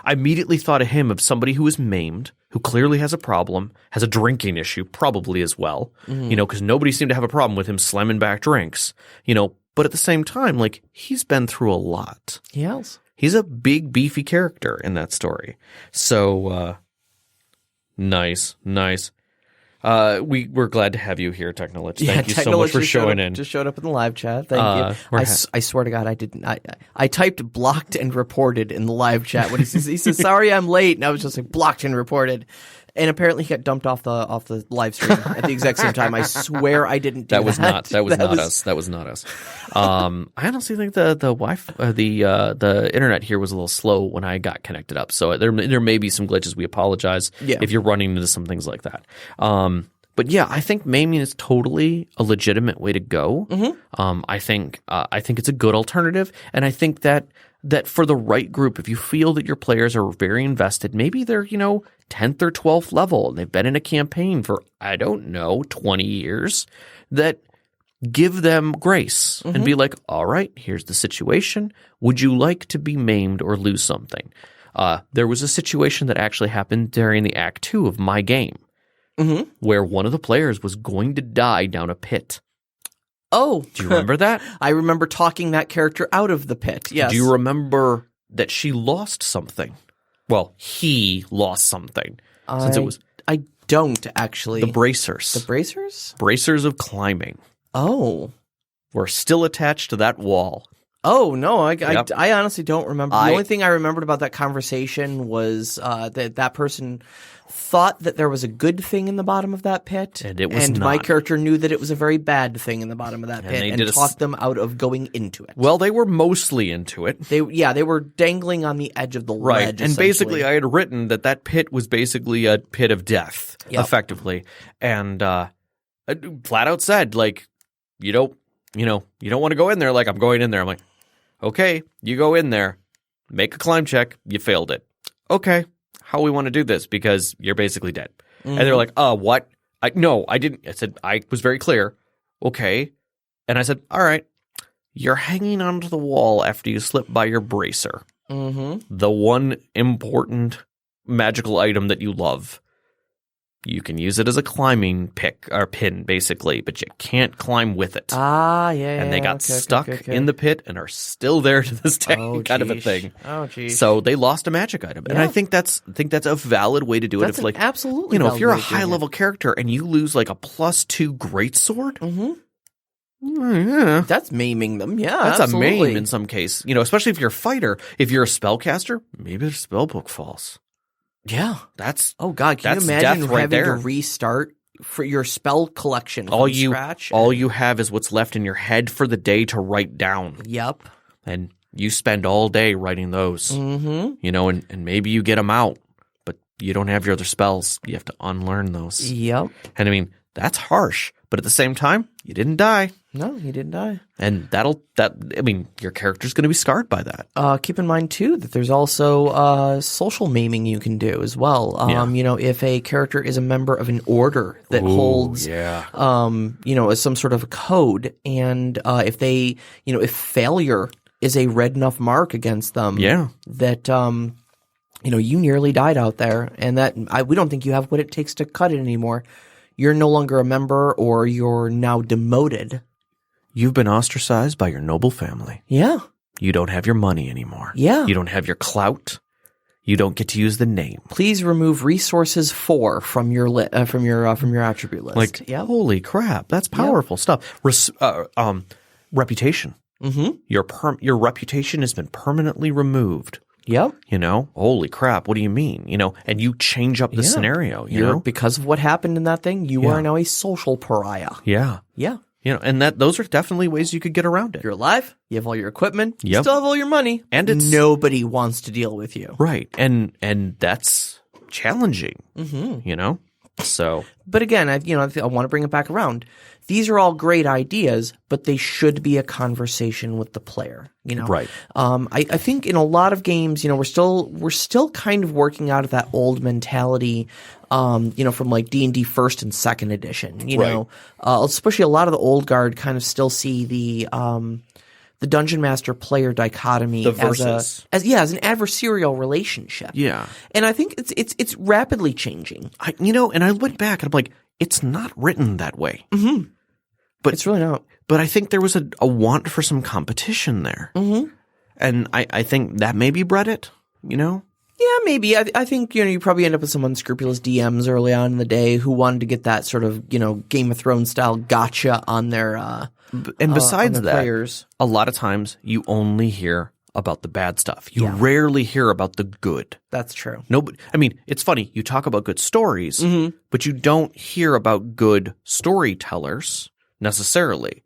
I immediately thought of him of somebody who is maimed, who clearly has a problem, has a drinking issue probably as well, because nobody seemed to have a problem with him slamming back drinks, but at the same time, like, he's been through a lot. Yes. He's a big, beefy character in that story. So, nice. We're glad to have you here, Technolich. Thank you so much for showing in. Just showed up in the live chat. Thank you. I swear to God, I didn't. I typed blocked and reported in the live chat. When he says, sorry, I'm late. And I was just like, blocked and reported. And apparently he got dumped off the live stream at the exact same time. I swear I didn't do that. That was not us. That was not us. I honestly think the Wi-Fi, the internet here was a little slow when I got connected up. So there may be some glitches. We apologize if you're running into some things like that. But yeah, I think maiming is totally a legitimate way to go. I think it's a good alternative, and I think that for the right group, if you feel that your players are very invested, maybe they're 10th or 12th level and they've been in a campaign for 20 years, that give them grace and be like, all right, here's the situation. Would you like to be maimed or lose something? There was a situation that actually happened during the Act 2 of my game. Where one of the players was going to die down a pit. Oh. Do you remember that? I remember talking that character out of the pit, yes. Do you remember that she lost something? Well, he lost something. I don't, actually. The bracers. The bracers? Bracers of climbing. Oh. Were still attached to that wall. Oh, no, I honestly don't remember. The only thing I remembered about that conversation was that person thought that there was a good thing in the bottom of that pit, and it was not. My character knew that it was a very bad thing in the bottom of that pit, and talked them out of going into it. Well, they were mostly into it. They were dangling on the edge of the ledge. And basically, I had written that pit was basically a pit of death, effectively, and flat out said, like, you don't want to go in there. Like, I'm going in there. I'm like, okay, you go in there, make a climb check. You failed it. Okay. How we want to do this, because you're basically dead. And they're like, what? No, I didn't. I said, I was very clear. Okay. And I said, all right, you're hanging onto the wall after you slip by your bracer. The one important magical item that you love. You can use it as a climbing pick or pin, basically, but you can't climm with it. And they got stuck in the pit and are still there to this day, kind of a thing. Oh, geez. So they lost a magic item, and I think that's a valid way to do it. That's absolutely, if you're a high level character and you lose like a +2 greatsword, that's maiming them. Yeah, that's absolutely. a maim in some case. Especially if you're a fighter. If you're a spellcaster, maybe their spellbook falls. Yeah, that's can you imagine right having there. to restart for your spell collection from scratch? All you have is what's left in your head for the day to write down. Yep. And you spend all day writing those. And maybe you get them out, but you don't have your other spells. You have to unlearn those. Yep. And I mean, that's harsh, but at the same time, you didn't die. No, you didn't die. And your character's going to be scarred by that. Keep in mind too that there's also social maiming you can do as well. If a character is a member of an order that holds, some sort of a code, and if failure is a red enough mark against them, that you nearly died out there, and that we don't think you have what it takes to cut it anymore. You're no longer a member, or you're now demoted. You've been ostracized by your noble family. Yeah. You don't have your money anymore. Yeah. You don't have your clout. You don't get to use the name. Please remove resources 4 from your from your attribute list. Holy crap, that's powerful stuff. Reputation. Mm-hmm. Your reputation has been permanently removed. Yep. Holy crap, what do you mean? And you change up the scenario, because of what happened in that thing, you are now a social pariah. Yeah. Yeah. And those are definitely ways you could get around it. You're alive, you have all your equipment, you still have all your money, and nobody wants to deal with you. Right. And that's challenging. Mm-hmm. So, but again, I want to bring it back around. These are all great ideas, but they should be a conversation with the player. Right. I think in a lot of games, we're still kind of working out of that old mentality, from like D&D first and second edition. Especially a lot of the old guard kind of still see the Dungeon Master player dichotomy as an adversarial relationship. Yeah. And I think it's rapidly changing. And I went back and I'm like, it's not written that way. Mm-hmm. But it's really not. But I think there was a want for some competition there. Mm-hmm. And I think that maybe bred it, Yeah, maybe. I think, you probably end up with some unscrupulous DMs early on in the day who wanted to get that sort of, Game of Thrones style gotcha on their and besides that, players. A lot of times you only hear about the bad stuff. You rarely hear about the good. That's true. It's funny. You talk about good stories, but you don't hear about good storytellers necessarily.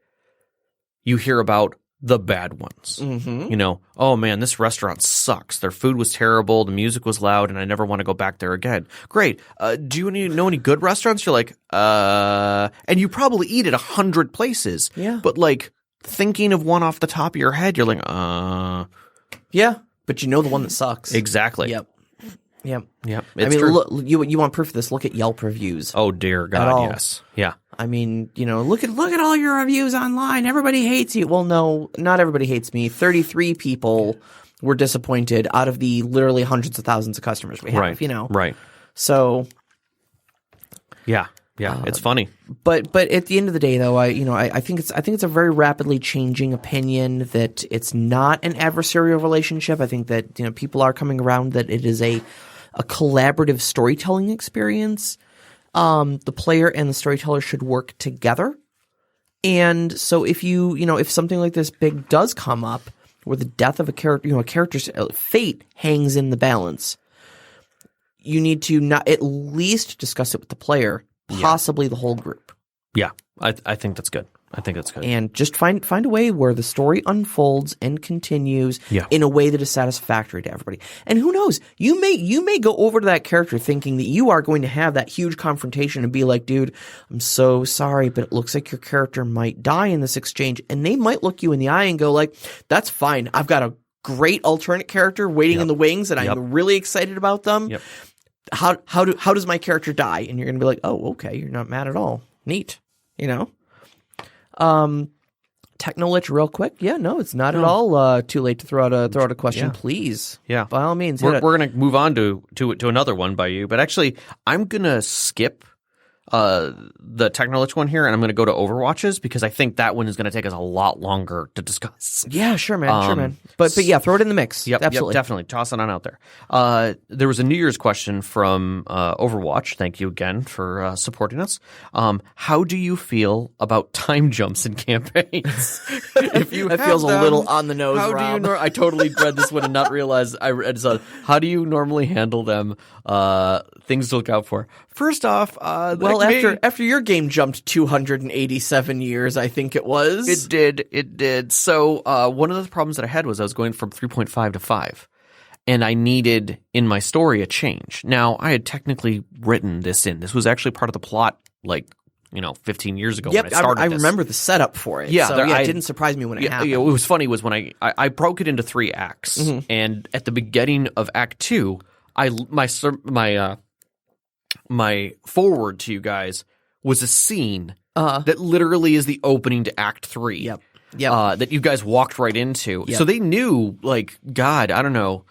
You hear about the bad ones. Mm-hmm. Oh man, this restaurant sucks. Their food was terrible. The music was loud, and I never want to go back there again. Great. Do you know any good restaurants? You're like, and you probably eat at 100 places. Yeah. But like thinking of one off the top of your head, you're like, yeah. But the one that sucks. Exactly. Yep. It's true. Look, you want proof of this? Look at Yelp reviews. Oh dear God, yes. Yeah. Look at all your reviews online. Everybody hates you. Well, no, not everybody hates me. 33 people were disappointed out of the literally hundreds of thousands of customers we have. Right. Right. So. Yeah. Yeah. It's funny. But at the end of the day, though, I think it's a very rapidly changing opinion that it's not an adversarial relationship. I think that people are coming around that it is a collaborative storytelling experience. The player and the storyteller should work together. And so if if something like this big does come up where the death of a character, a character's fate hangs in the balance, you need to not at least discuss it with the player, possibly the whole group. Yeah. I think that's good. And just find a way where the story unfolds and continues in a way that is satisfactory to everybody. And who knows? You may go over to that character thinking that you are going to have that huge confrontation and be like, dude, I'm so sorry, but it looks like your character might die in this exchange. And they might look you in the eye and go like, that's fine. I've got a great alternate character waiting in the wings and I'm really excited about them. Yep. How does my character die? And you're going to be like, oh, okay. You're not mad at all. Neat. Technolich real quick. Yeah, no, it's not at all too late to throw out a question, please. Yeah. By all means. We're going to move on to another one by you, but actually I'm going to skip the Technolich one here, and I'm going to go to Overwatches because I think that one is going to take us a lot longer to discuss. Yeah, sure, man. But yeah, throw it in the mix. Yep, absolutely. Yep, definitely. Toss it on out there. There was a New Year's question from Overwatch. Thank you again for supporting us. How do you feel about time jumps in campaigns? If you that feels a little on the nose, how Rob. do you I totally read this one and not realize I read it. How do you normally handle them? Things to look out for. First off, after your game jumped 287 years, I think it was. It did. So one of the problems that I had was I was going from 3.5 to 5. and I needed in my story a change. Now, I had technically written this in. This was actually part of the plot, 15 years ago when I started I this. remember the setup for it. Yeah, so, it didn't surprise me when it happened. It was funny was when I broke it into 3 acts, and at the beginning of Act 2, my forward to you guys was a scene that literally is the opening to Act 3. Yep. That you guys walked right into. Yep. So they knew, God, I don't know,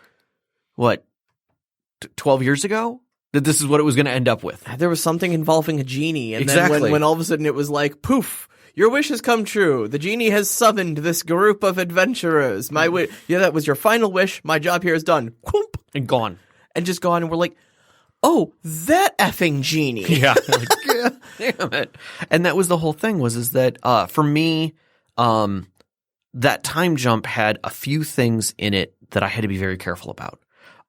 12 years ago? That this is what it was going to end up with. There was something involving a genie, and Exactly. then when all of a sudden it was like, poof, your wish has come true. The genie has summoned this group of adventurers. My wish, that was your final wish. My job here is done. Whoomp. And gone. And just gone, and we're like, oh, that effing genie. Yeah. Damn it. And that was the whole thing is that for me, that time jump had a few things in it that I had to be very careful about.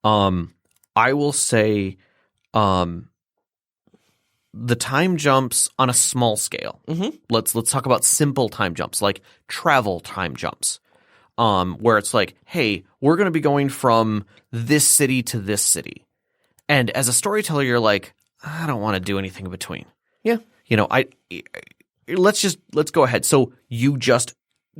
I will say the time jumps on a small scale. Mm-hmm. Let's talk about simple time jumps, like travel time jumps, where it's like, hey, we're going to be going from this city to this city. And as a storyteller, you're like, I don't want to do anything in between. Yeah. Let's go ahead. So you just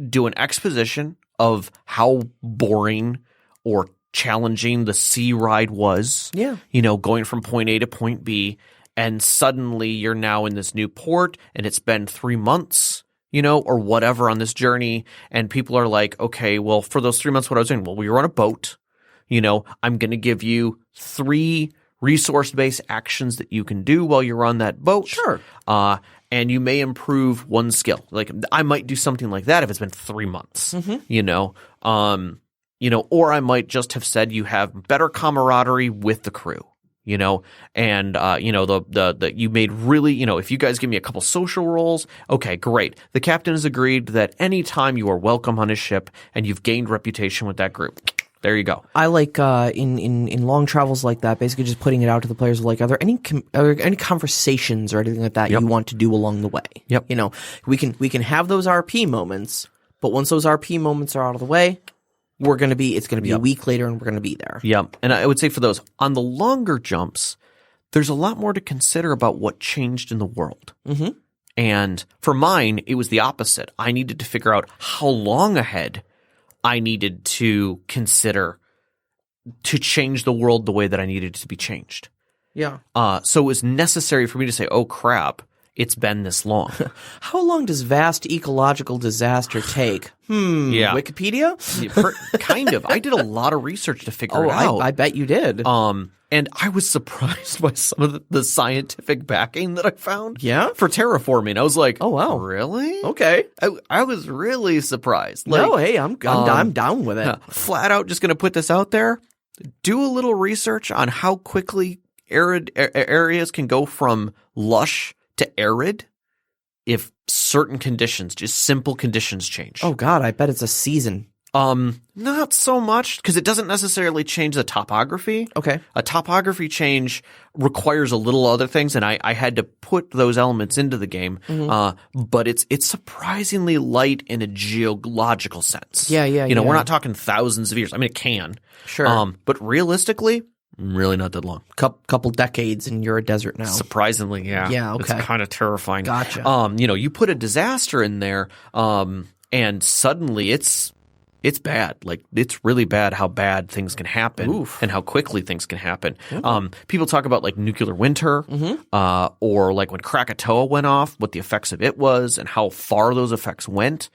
do an exposition of how boring or challenging the sea ride was. Yeah. Going from point A to point B, and suddenly you're now in this new port, and it's been 3 months, or whatever on this journey, and people are like, okay, well, for those 3 months, what I was doing? Well, we were on a boat. I'm going to give you 3 resource-based actions that you can do while you're on that boat. Sure. And you may improve one skill. Like I might do something like that if it's been 3 months, or I might just have said you have better camaraderie with the crew, and the you made really, if you guys give me a couple social roles, okay, great. The captain has agreed that anytime you are welcome on his ship and you've gained reputation with that group. There you go. I like in long travels like that, basically just putting it out to the players. Like, are there any conversations or anything like that you want to do along the way? Yep. We can have those RP moments, but once those RP moments are out of the way, it's gonna be a week later, and we're gonna be there. Yep. And I would say for those on the longer jumps, there's a lot more to consider about what changed in the world. Mm-hmm. And for mine, it was the opposite. I needed to figure out how long ahead I needed to consider to change the world the way that I needed it to be changed. Yeah. So it was necessary for me to say, oh, crap, it's been this long. How long does vast ecological disaster take? Yeah. Wikipedia? Kind of. I did a lot of research to figure it out. I bet you did. And I was surprised by some of the scientific backing that I found for terraforming. I was like, oh, wow. Really? Okay. I was really surprised. No, hey, I'm down with it. Flat out just going to put this out there. Do a little research on how quickly arid areas can go from lush to arid if certain conditions, just simple conditions change. Oh, God, I bet it's a season. Not so much, because it doesn't necessarily change the topography. Okay. A topography change requires a little other things, and I had to put those elements into the game. Mm-hmm. But it's surprisingly light in a geological sense. Yeah. We're not talking thousands of years. I mean, it can. Sure. But realistically, really not that long. Couple decades, and you're a desert now. Surprisingly, yeah. Yeah, okay. It's kind of terrifying. Gotcha. You put a disaster in there, and suddenly it's bad. Like, it's really bad how bad things can happen and how quickly things can happen. People talk about like nuclear winter, or like when Krakatoa went off, what the effects of it was and how far those effects went.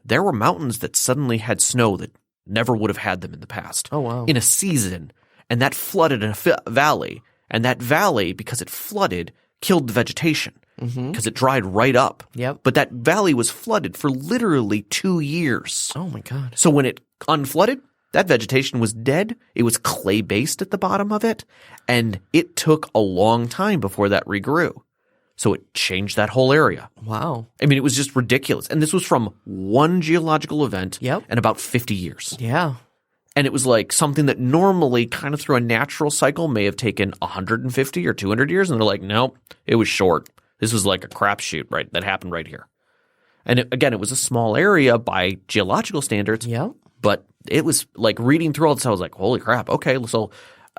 There were mountains that suddenly had snow that never would have had them in the past. Oh, wow. In a season. And that flooded a valley. And that valley, because it flooded, killed the vegetation. Because it dried right up. Yep. But that valley was flooded for literally 2 years. Oh, my God. So when it unflooded, that vegetation was dead. It was clay-based at the bottom of it. And it took a long time before that regrew. So it changed that whole area. Wow. I mean, it was just ridiculous. And this was from one geological event in about 50 years. Yeah. And it was like something that normally kind of through a natural cycle may have taken 150 or 200 years. And they're like, nope, it was short. This was like a crapshoot, right? That happened right here. And again, it was a small area by geological standards. Yeah. But it was like reading through all this, I was like, holy crap, okay, so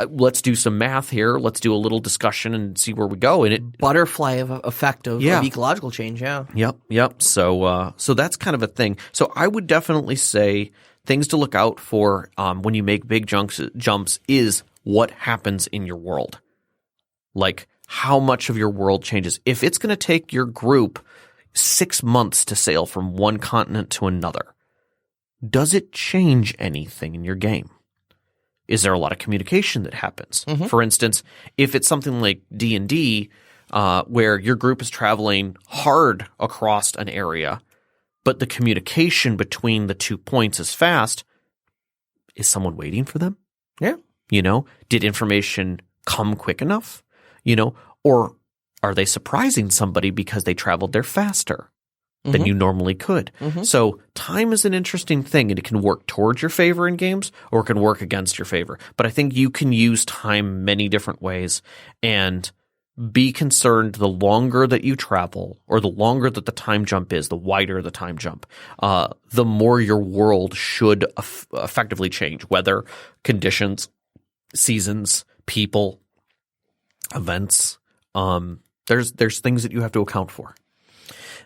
let's do some math here. Let's do a little discussion and see where we go. And it butterfly effect of ecological change, yeah. Yep. So that's kind of a thing. So I would definitely say things to look out for when you make big jumps is what happens in your world. Like how much of your world changes. If it's going to take your group 6 months to sail from one continent to another, does it change anything in your game? Is there a lot of communication that happens? Mm-hmm. For instance, if it's something like D&D, where your group is traveling hard across an area, but the communication between the 2 points is fast, is someone waiting for them? Yeah. Did information come quick enough? Or are they surprising somebody because they traveled there faster than you normally could? Mm-hmm. So time is an interesting thing, and it can work towards your favor in games or it can work against your favor. But I think you can use time many different ways and be concerned the longer that you travel or the longer that the time jump is, the wider the time jump, the more your world should effectively change. Weather, conditions, seasons, people, events. There's things that you have to account for.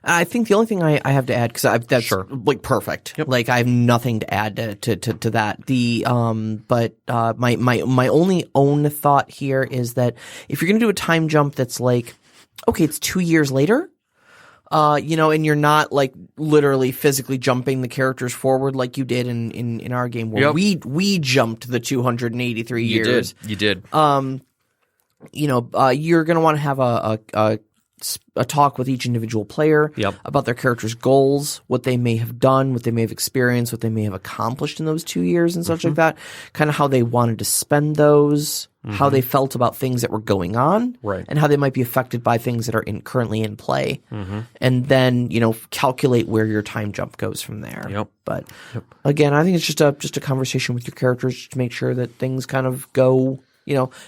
I think the only thing I have to add, because that's Sure. like perfect. Yep. Like I have nothing to add to that. My only own thought here is that if you're going to do a time jump that's like, okay, it's 2 years later, and you're not like literally physically jumping the characters forward like you did in our game where we jumped the 283 years. You did. You're going to want to have a talk with each individual player about their character's goals, what they may have done, what they may have experienced, what they may have accomplished in those 2 years and such like that, kind of how they wanted to spend those, how they felt about things that were going on, right, and how they might be affected by things that are currently in play. And then, calculate where your time jump goes from there. Yep. But again, I think it's just a conversation with your characters to make sure that things kind of go.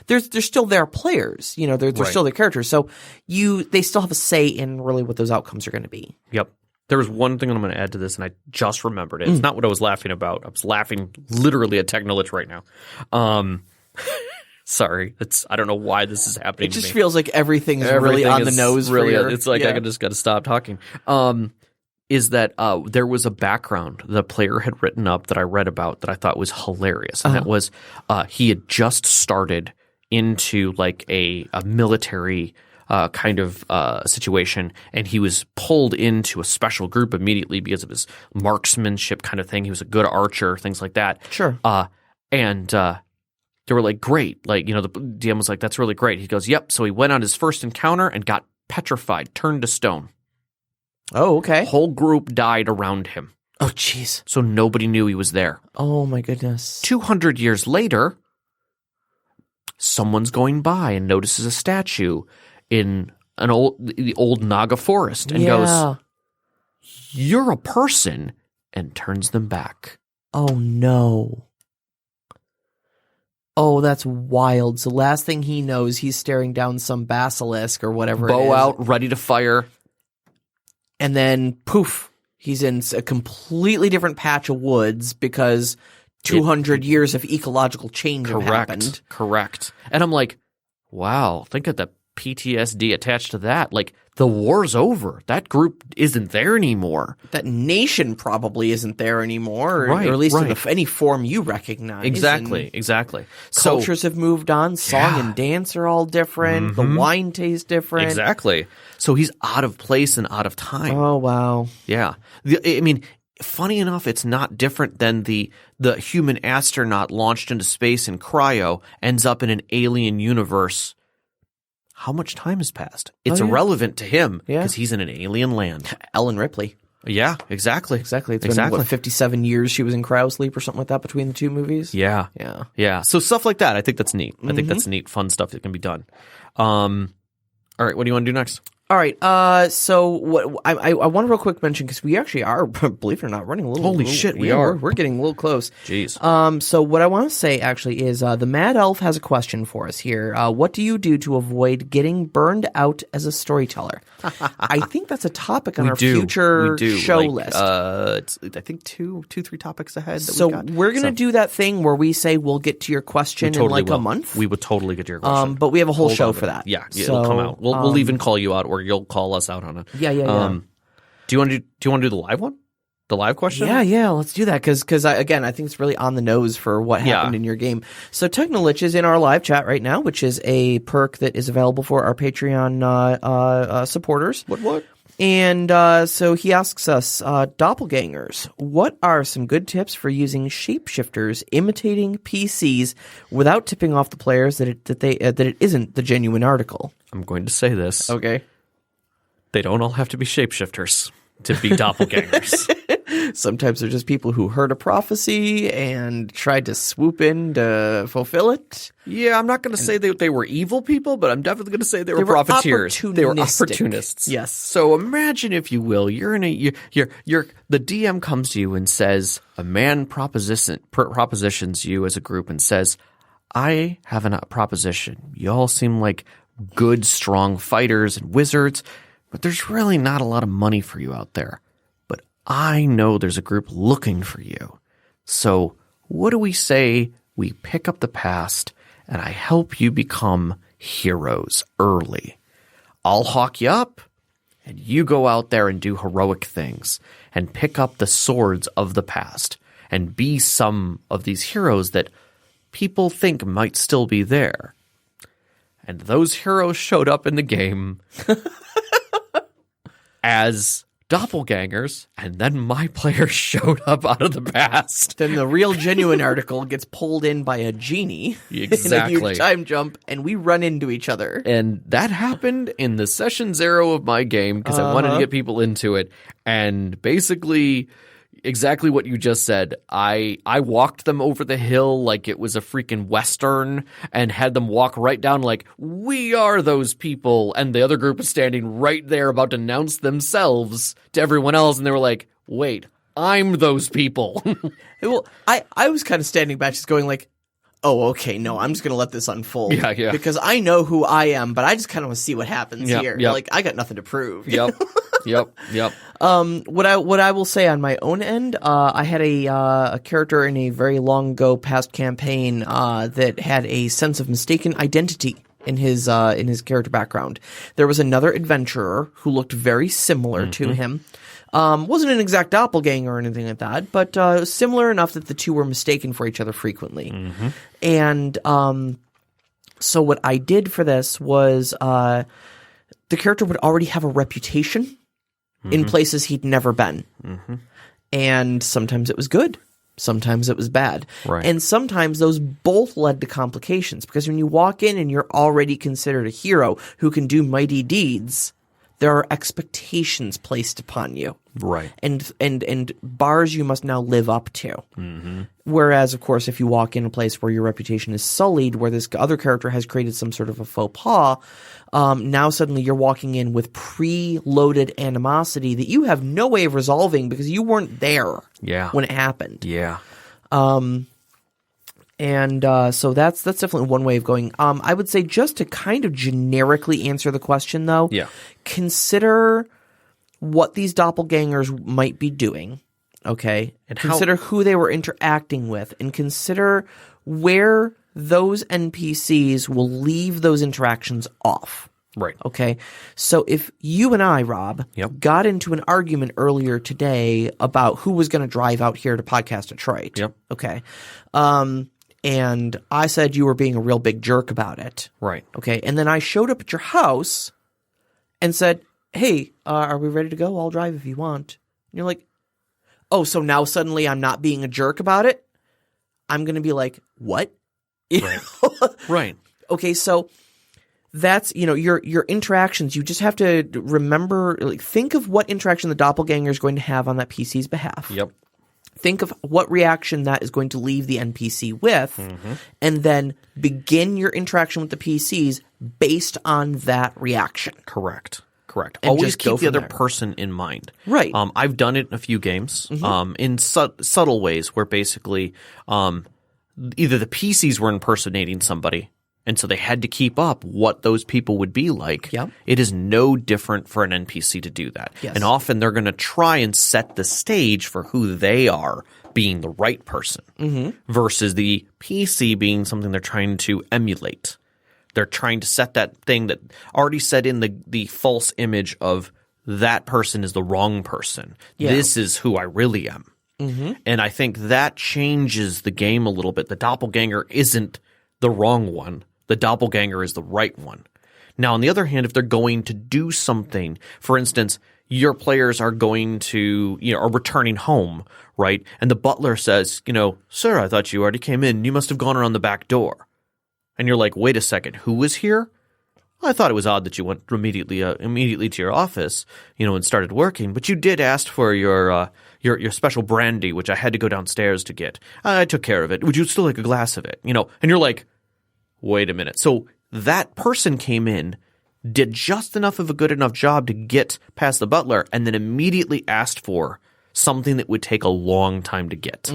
They're still their players. They're still their characters. So they still have a say in really what those outcomes are going to be. Yep. There was one thing I'm going to add to this, and I just remembered it. It's not what I was laughing about. I was laughing literally at Technolich right now. Sorry, I don't know why this is happening. It just feels like everything is really on the nose. Really, it's like I just got to stop talking. Is that there was a background the player had written up that I read about that I thought was hilarious. And that was he had just started into like a military kind of situation, and he was pulled into a special group immediately because of his marksmanship kind of thing. He was a good archer, things like that. Sure. And they were like, great. Like, the DM was like, that's really great. He goes, yep. So he went on his first encounter and got petrified, turned to stone. Oh, okay. Whole group died around him. Oh, jeez. So nobody knew he was there. Oh, my goodness. 200 years later, someone's going by and notices a statue in the old Naga forest and goes, you're a person, and turns them back. Oh, no. Oh, that's wild. So last thing he knows, he's staring down some basilisk or whatever it is. Bow out, ready to fire. And then, poof, he's in a completely different patch of woods because 200 years of ecological change have happened. Correct. And I'm like, wow, think of the PTSD attached to that. Like, the war's over. That group isn't there anymore. That nation probably isn't there anymore, right, or at least right. in any form you recognize. Exactly. Cultures have moved on. Song and dance are all different. The wine tastes different. Exactly. So he's out of place and out of time. Oh, wow. Yeah. Funny enough, it's not different than the human astronaut launched into space in cryo ends up in an alien universe. How much time has passed? It's irrelevant to him because he's in an alien land. Ellen Ripley. Yeah, exactly. It's been, 57 years she was in cryosleep or something like that between the two movies? Yeah. So stuff like that, I think that's neat. I think that's neat, fun stuff that can be done. All right, what do you want to do next? All right. So what I want to real quick mention, because we actually are, believe it or not, running a little. Holy shit, we are. We're getting a little close. Jeez. So what I want to say actually is the Mad Elf has a question for us here. What do you do to avoid getting burned out as a storyteller? I think that's a topic on our future show list. It's, I think 2-3 topics ahead. That so we're gonna do that thing where we say we'll get to your question in like a month. We would totally get to your question. But we have a whole show for that. Yeah, it'll come out. We'll even call you out, or you'll call us out on it. Yeah. Do you want to do the live one? The live question? Yeah, let's do that because I think it's really on the nose for what happened in your game. So Technolich is in our live chat right now, which is a perk that is available for our Patreon supporters. What? And so he asks us, doppelgangers, what are some good tips for using shapeshifters imitating PCs without tipping off the players that it isn't the genuine article? I'm going to say this. Okay. They don't all have to be shapeshifters to be doppelgangers. Sometimes they're just people who heard a prophecy and tried to swoop in to fulfill it. Yeah, I'm not going to say they were evil people, but I'm definitely going to say they were profiteers. They were opportunists. Yes. So imagine, if you will, you're the DM comes to you and says, a man propositions you as a group and says, I have a proposition. You all seem like good, strong fighters and wizards, but there's really not a lot of money for you out there. But I know there's a group looking for you. So what do we say we pick up the past and I help you become heroes early? I'll hawk you up and you go out there and do heroic things and pick up the swords of the past and be some of these heroes that people think might still be there. And those heroes showed up in the game as doppelgangers, and then my players showed up out of the past. Then the real genuine article gets pulled in by a genie Exactly. in a huge time jump, and we run into each other. And that happened in the session 0 of my game because I wanted to get people into it. And basically, exactly what you just said. I walked them over the hill like it was a freaking Western and had them walk right down like, we are those people. And the other group was standing right there about to announce themselves to everyone else. And they were like, wait, I'm those people. Well, I was kind of standing back just going like, oh, okay, no, I'm just going to let this unfold. Yeah. Because I know who I am, but I just kind of want to see what happens here. Yep. Like, I got nothing to prove. Yep. What I will say on my own end, I had a character in a very long ago past campaign that had a sense of mistaken identity in his character background. There was another adventurer who looked very similar to him. Wasn't an exact doppelganger or anything like that, but similar enough that the two were mistaken for each other frequently. And so what I did for this was the character would already have a reputation in places he'd never been. And sometimes it was good. Sometimes it was bad. Right. And sometimes those both led to complications because when you walk in and you're already considered a hero who can do mighty deeds, there are expectations placed upon you. Right. And bars you must now live up to. Whereas, of course, if you walk in a place where your reputation is sullied, where this other character has created some sort of a faux pas, now suddenly you're walking in with pre-loaded animosity that you have no way of resolving because you weren't there when it happened. Yeah. And so that's definitely one way of going. I would say just to kind of generically answer the question, though, consider what these doppelgangers might be doing, okay? And consider who they were interacting with, and consider where those NPCs will leave those interactions off. Right. Okay? So if you and I, Rob, got into an argument earlier today about who was going to drive out here to Podcast Detroit, okay? And I said you were being a real big jerk about it. Right. Okay. And then I showed up at your house and said, hey, are we ready to go? I'll drive if you want. And you're like, oh, so now suddenly I'm not being a jerk about it? I'm going to be like, what? Right. Right. Okay. So that's, your interactions. You just have to remember, think of what interaction the doppelganger is going to have on that PC's behalf. Yep. Think of what reaction that is going to leave the NPC with, and then begin your interaction with the PCs based on that reaction. Correct. Correct. And Always just go keep the from other there. person in mind. Right. I've done it in a few games in subtle ways where basically either the PCs were impersonating somebody, and so they had to keep up what those people would be like. Yep. It is no different for an NPC to do that. Yes. And often they're going to try and set the stage for who they are being the right person versus the PC being something they're trying to emulate. They're trying to set that thing that already set in the false image of that person is the wrong person. Yeah. This is who I really am. And I think that changes the game a little bit. The doppelganger isn't the wrong one. The doppelganger is the right one. Now, on the other hand, if they're going to do something, for instance, your players are going to, are returning home, right? And the butler says, sir, I thought you already came in. You must have gone around the back door. And you're like, wait a second, who was here? I thought it was odd that you went immediately to your office, and started working. But you did ask for your special brandy, which I had to go downstairs to get. I took care of it. Would you still like a glass of it? And you're like, wait a minute. So that person came in, did just enough of a good enough job to get past the butler, and then immediately asked for something that would take a long time to get.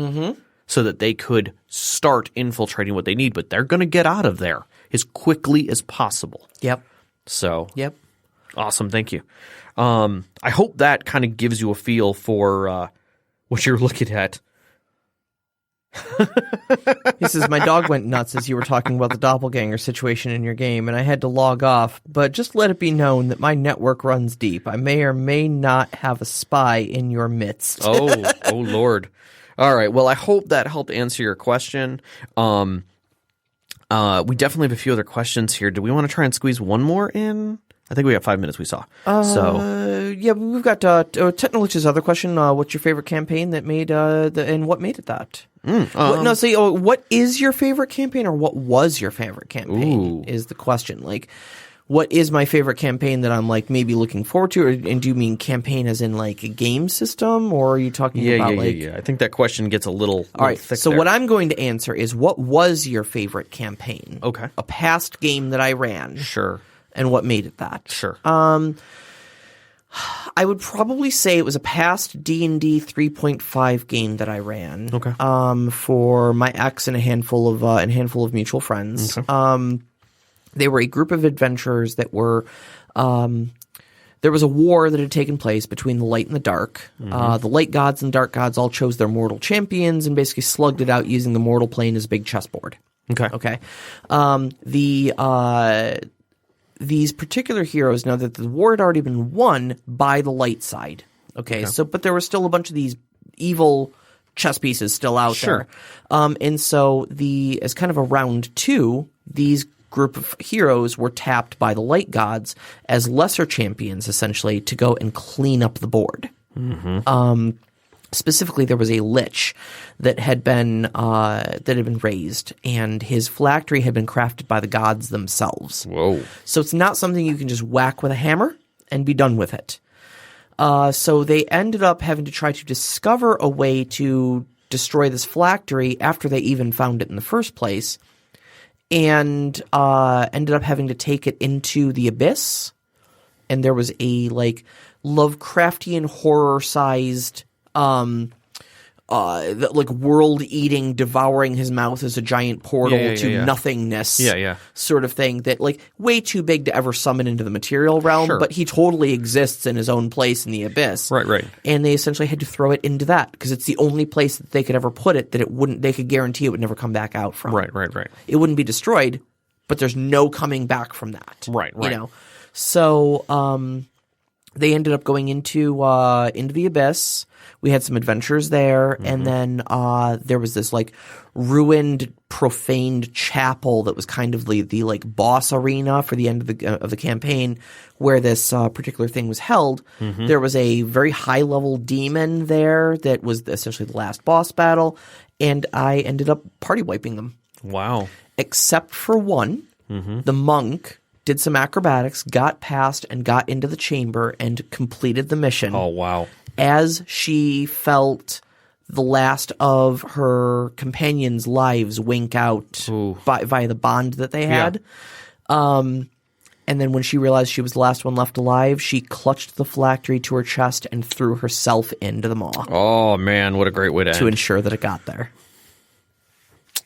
So that they could start infiltrating what they need, but they're going to get out of there as quickly as possible. Yep. So, Yep. Awesome. Thank you. I hope that kind of gives you a feel for what you're looking at. He says, my dog went nuts as you were talking about the doppelganger situation in your game, and I had to log off, but just let it be known that my network runs deep. I may or may not have a spy in your midst. Oh, Lord. All right. Well, I hope that helped answer your question. We definitely have a few other questions here. Do we want to try and squeeze one more in? I think we have 5 minutes we saw. Yeah, we've got Technolich's other question. What's your favorite campaign that made and what made it that? What is your favorite campaign, or what was your favorite campaign? Is the question. Like, what is my favorite campaign that I'm like maybe looking forward to? And do you mean campaign as in like a game system, or are you talking about I think that question gets a little all right. thick So there. what I'm going to answer is, what was your favorite campaign? Okay. A past game that I ran. Sure. And what made it that? Sure. I would probably say it was a past D&D 3.5 game that I ran. Okay. For my ex and a handful of mutual friends. Okay. They were a group of adventurers that were. There was a war that had taken place between the light and the dark. The light gods and dark gods all chose their mortal champions and basically slugged it out using the mortal plane as a big chessboard. Okay. These particular heroes know that the war had already been won by the light side. Okay. So, but there were still a bunch of these evil chess pieces still out there. And so as kind of a round two, these group of heroes were tapped by the light gods as lesser champions, essentially, to go and clean up the board. Specifically, there was a lich that had been raised, and his phylactery had been crafted by the gods themselves. Whoa! So it's not something you can just whack with a hammer and be done with it. So they ended up having to try to discover a way to destroy this phylactery after they even found it in the first place, and ended up having to take it into the abyss. And there was a like Lovecraftian horror-sized like world-eating, devouring his mouth as a giant portal to nothingness sort of thing that like way too big to ever summon into the material realm, but he totally exists in his own place in the abyss. Right. And they essentially had to throw it into that because it's the only place that they could ever put it that they could guarantee it would never come back out from. Right. It wouldn't be destroyed, but there's no coming back from that. Right. You know? So, they ended up going into the abyss. We had some adventures there, and then there was this like ruined, profaned chapel that was kind of the like boss arena for the end of the campaign, where this particular thing was held. There was a very high level demon there that was essentially the last boss battle, and I ended up party wiping them. Wow! Except for one, the monk did some acrobatics, got past and got into the chamber and completed the mission. Oh, wow. As she felt the last of her companions' lives wink out via the bond that they had. And then when she realized she was the last one left alive, she clutched the phylactery to her chest and threw herself into the maw Oh, man, what a great way to to end. ensure that it got there.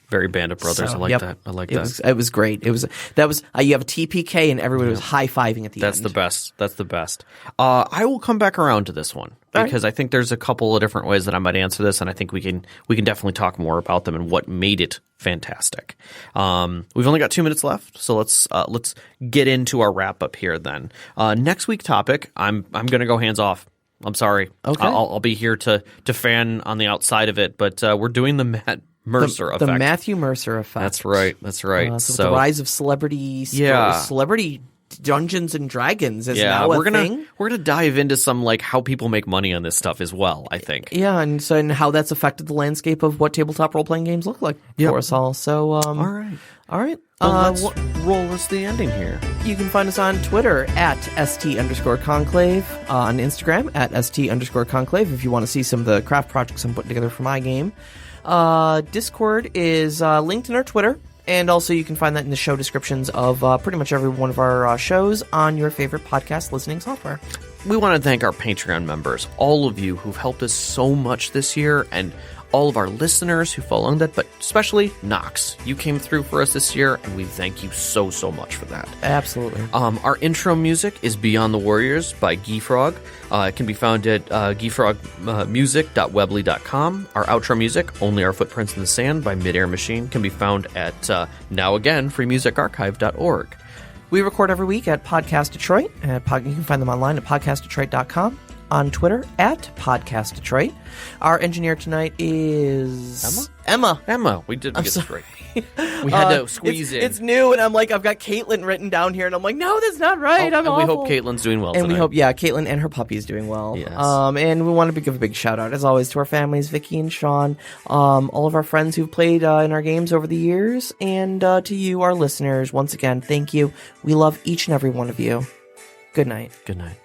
Very Band of Brothers. So, I like yep. that. I like it that. It was great. You have a TPK and everybody was high-fiving at the That's end. the best. That's the best. I will come back around to this one because I think there's a couple of different ways that I might answer this, and I think we can definitely talk more about them and what made it fantastic. We've only got 2 minutes left, so let's get into our wrap up here. Then next week topic, I'm going to go hands off. I'm sorry. Okay. I'll be here to fan on the outside of it, but we're doing the Matt Mercer effect. The Matthew Mercer effect. That's right. That's right. So the rise of celebrity Dungeons and Dragons is now a thing. We're gonna dive into some like how people make money on this stuff as well, I think. Yeah, and how that's affected the landscape of what tabletop role playing games look like for us all. So all right. Well, let's roll us the ending here. You can find us on Twitter at @ST_Conclave, on Instagram at @ST_Conclave if you want to see some of the craft projects I'm putting together for my game. Discord is linked in our Twitter, and also you can find that in the show descriptions of pretty much every one of our shows on your favorite podcast listening software. We want to thank our Patreon members, all of you who've helped us so much this year, and all of our listeners who fall on that, but especially Knox. You came through for us this year, and we thank you so much for that. Absolutely. Our intro music is Beyond the Warriors by Geefrog. It can be found at geefrogmusic.weebly.com. Our outro music, Only Our Footprints in the Sand by Midair Machine, can be found at, now again, freemusicarchive.org. We record every week at Podcast Detroit. You can find them online at podcastdetroit.com. On Twitter at Podcast Detroit. Our engineer tonight is Emma. We did get it right. We had to squeeze in. It's new, and I'm like, I've got Caitlin written down here, and I'm like, no, that's not right. I'm and awful. we hope Caitlin's doing well and tonight. we hope, Caitlin and her puppy is doing well. Yes. And we want to give a big shout out, as always, to our families, Vicky and Sean, all of our friends who've played in our games over the years, and to you, our listeners. Once again, thank you. We love each and every one of you. Good night. Good night.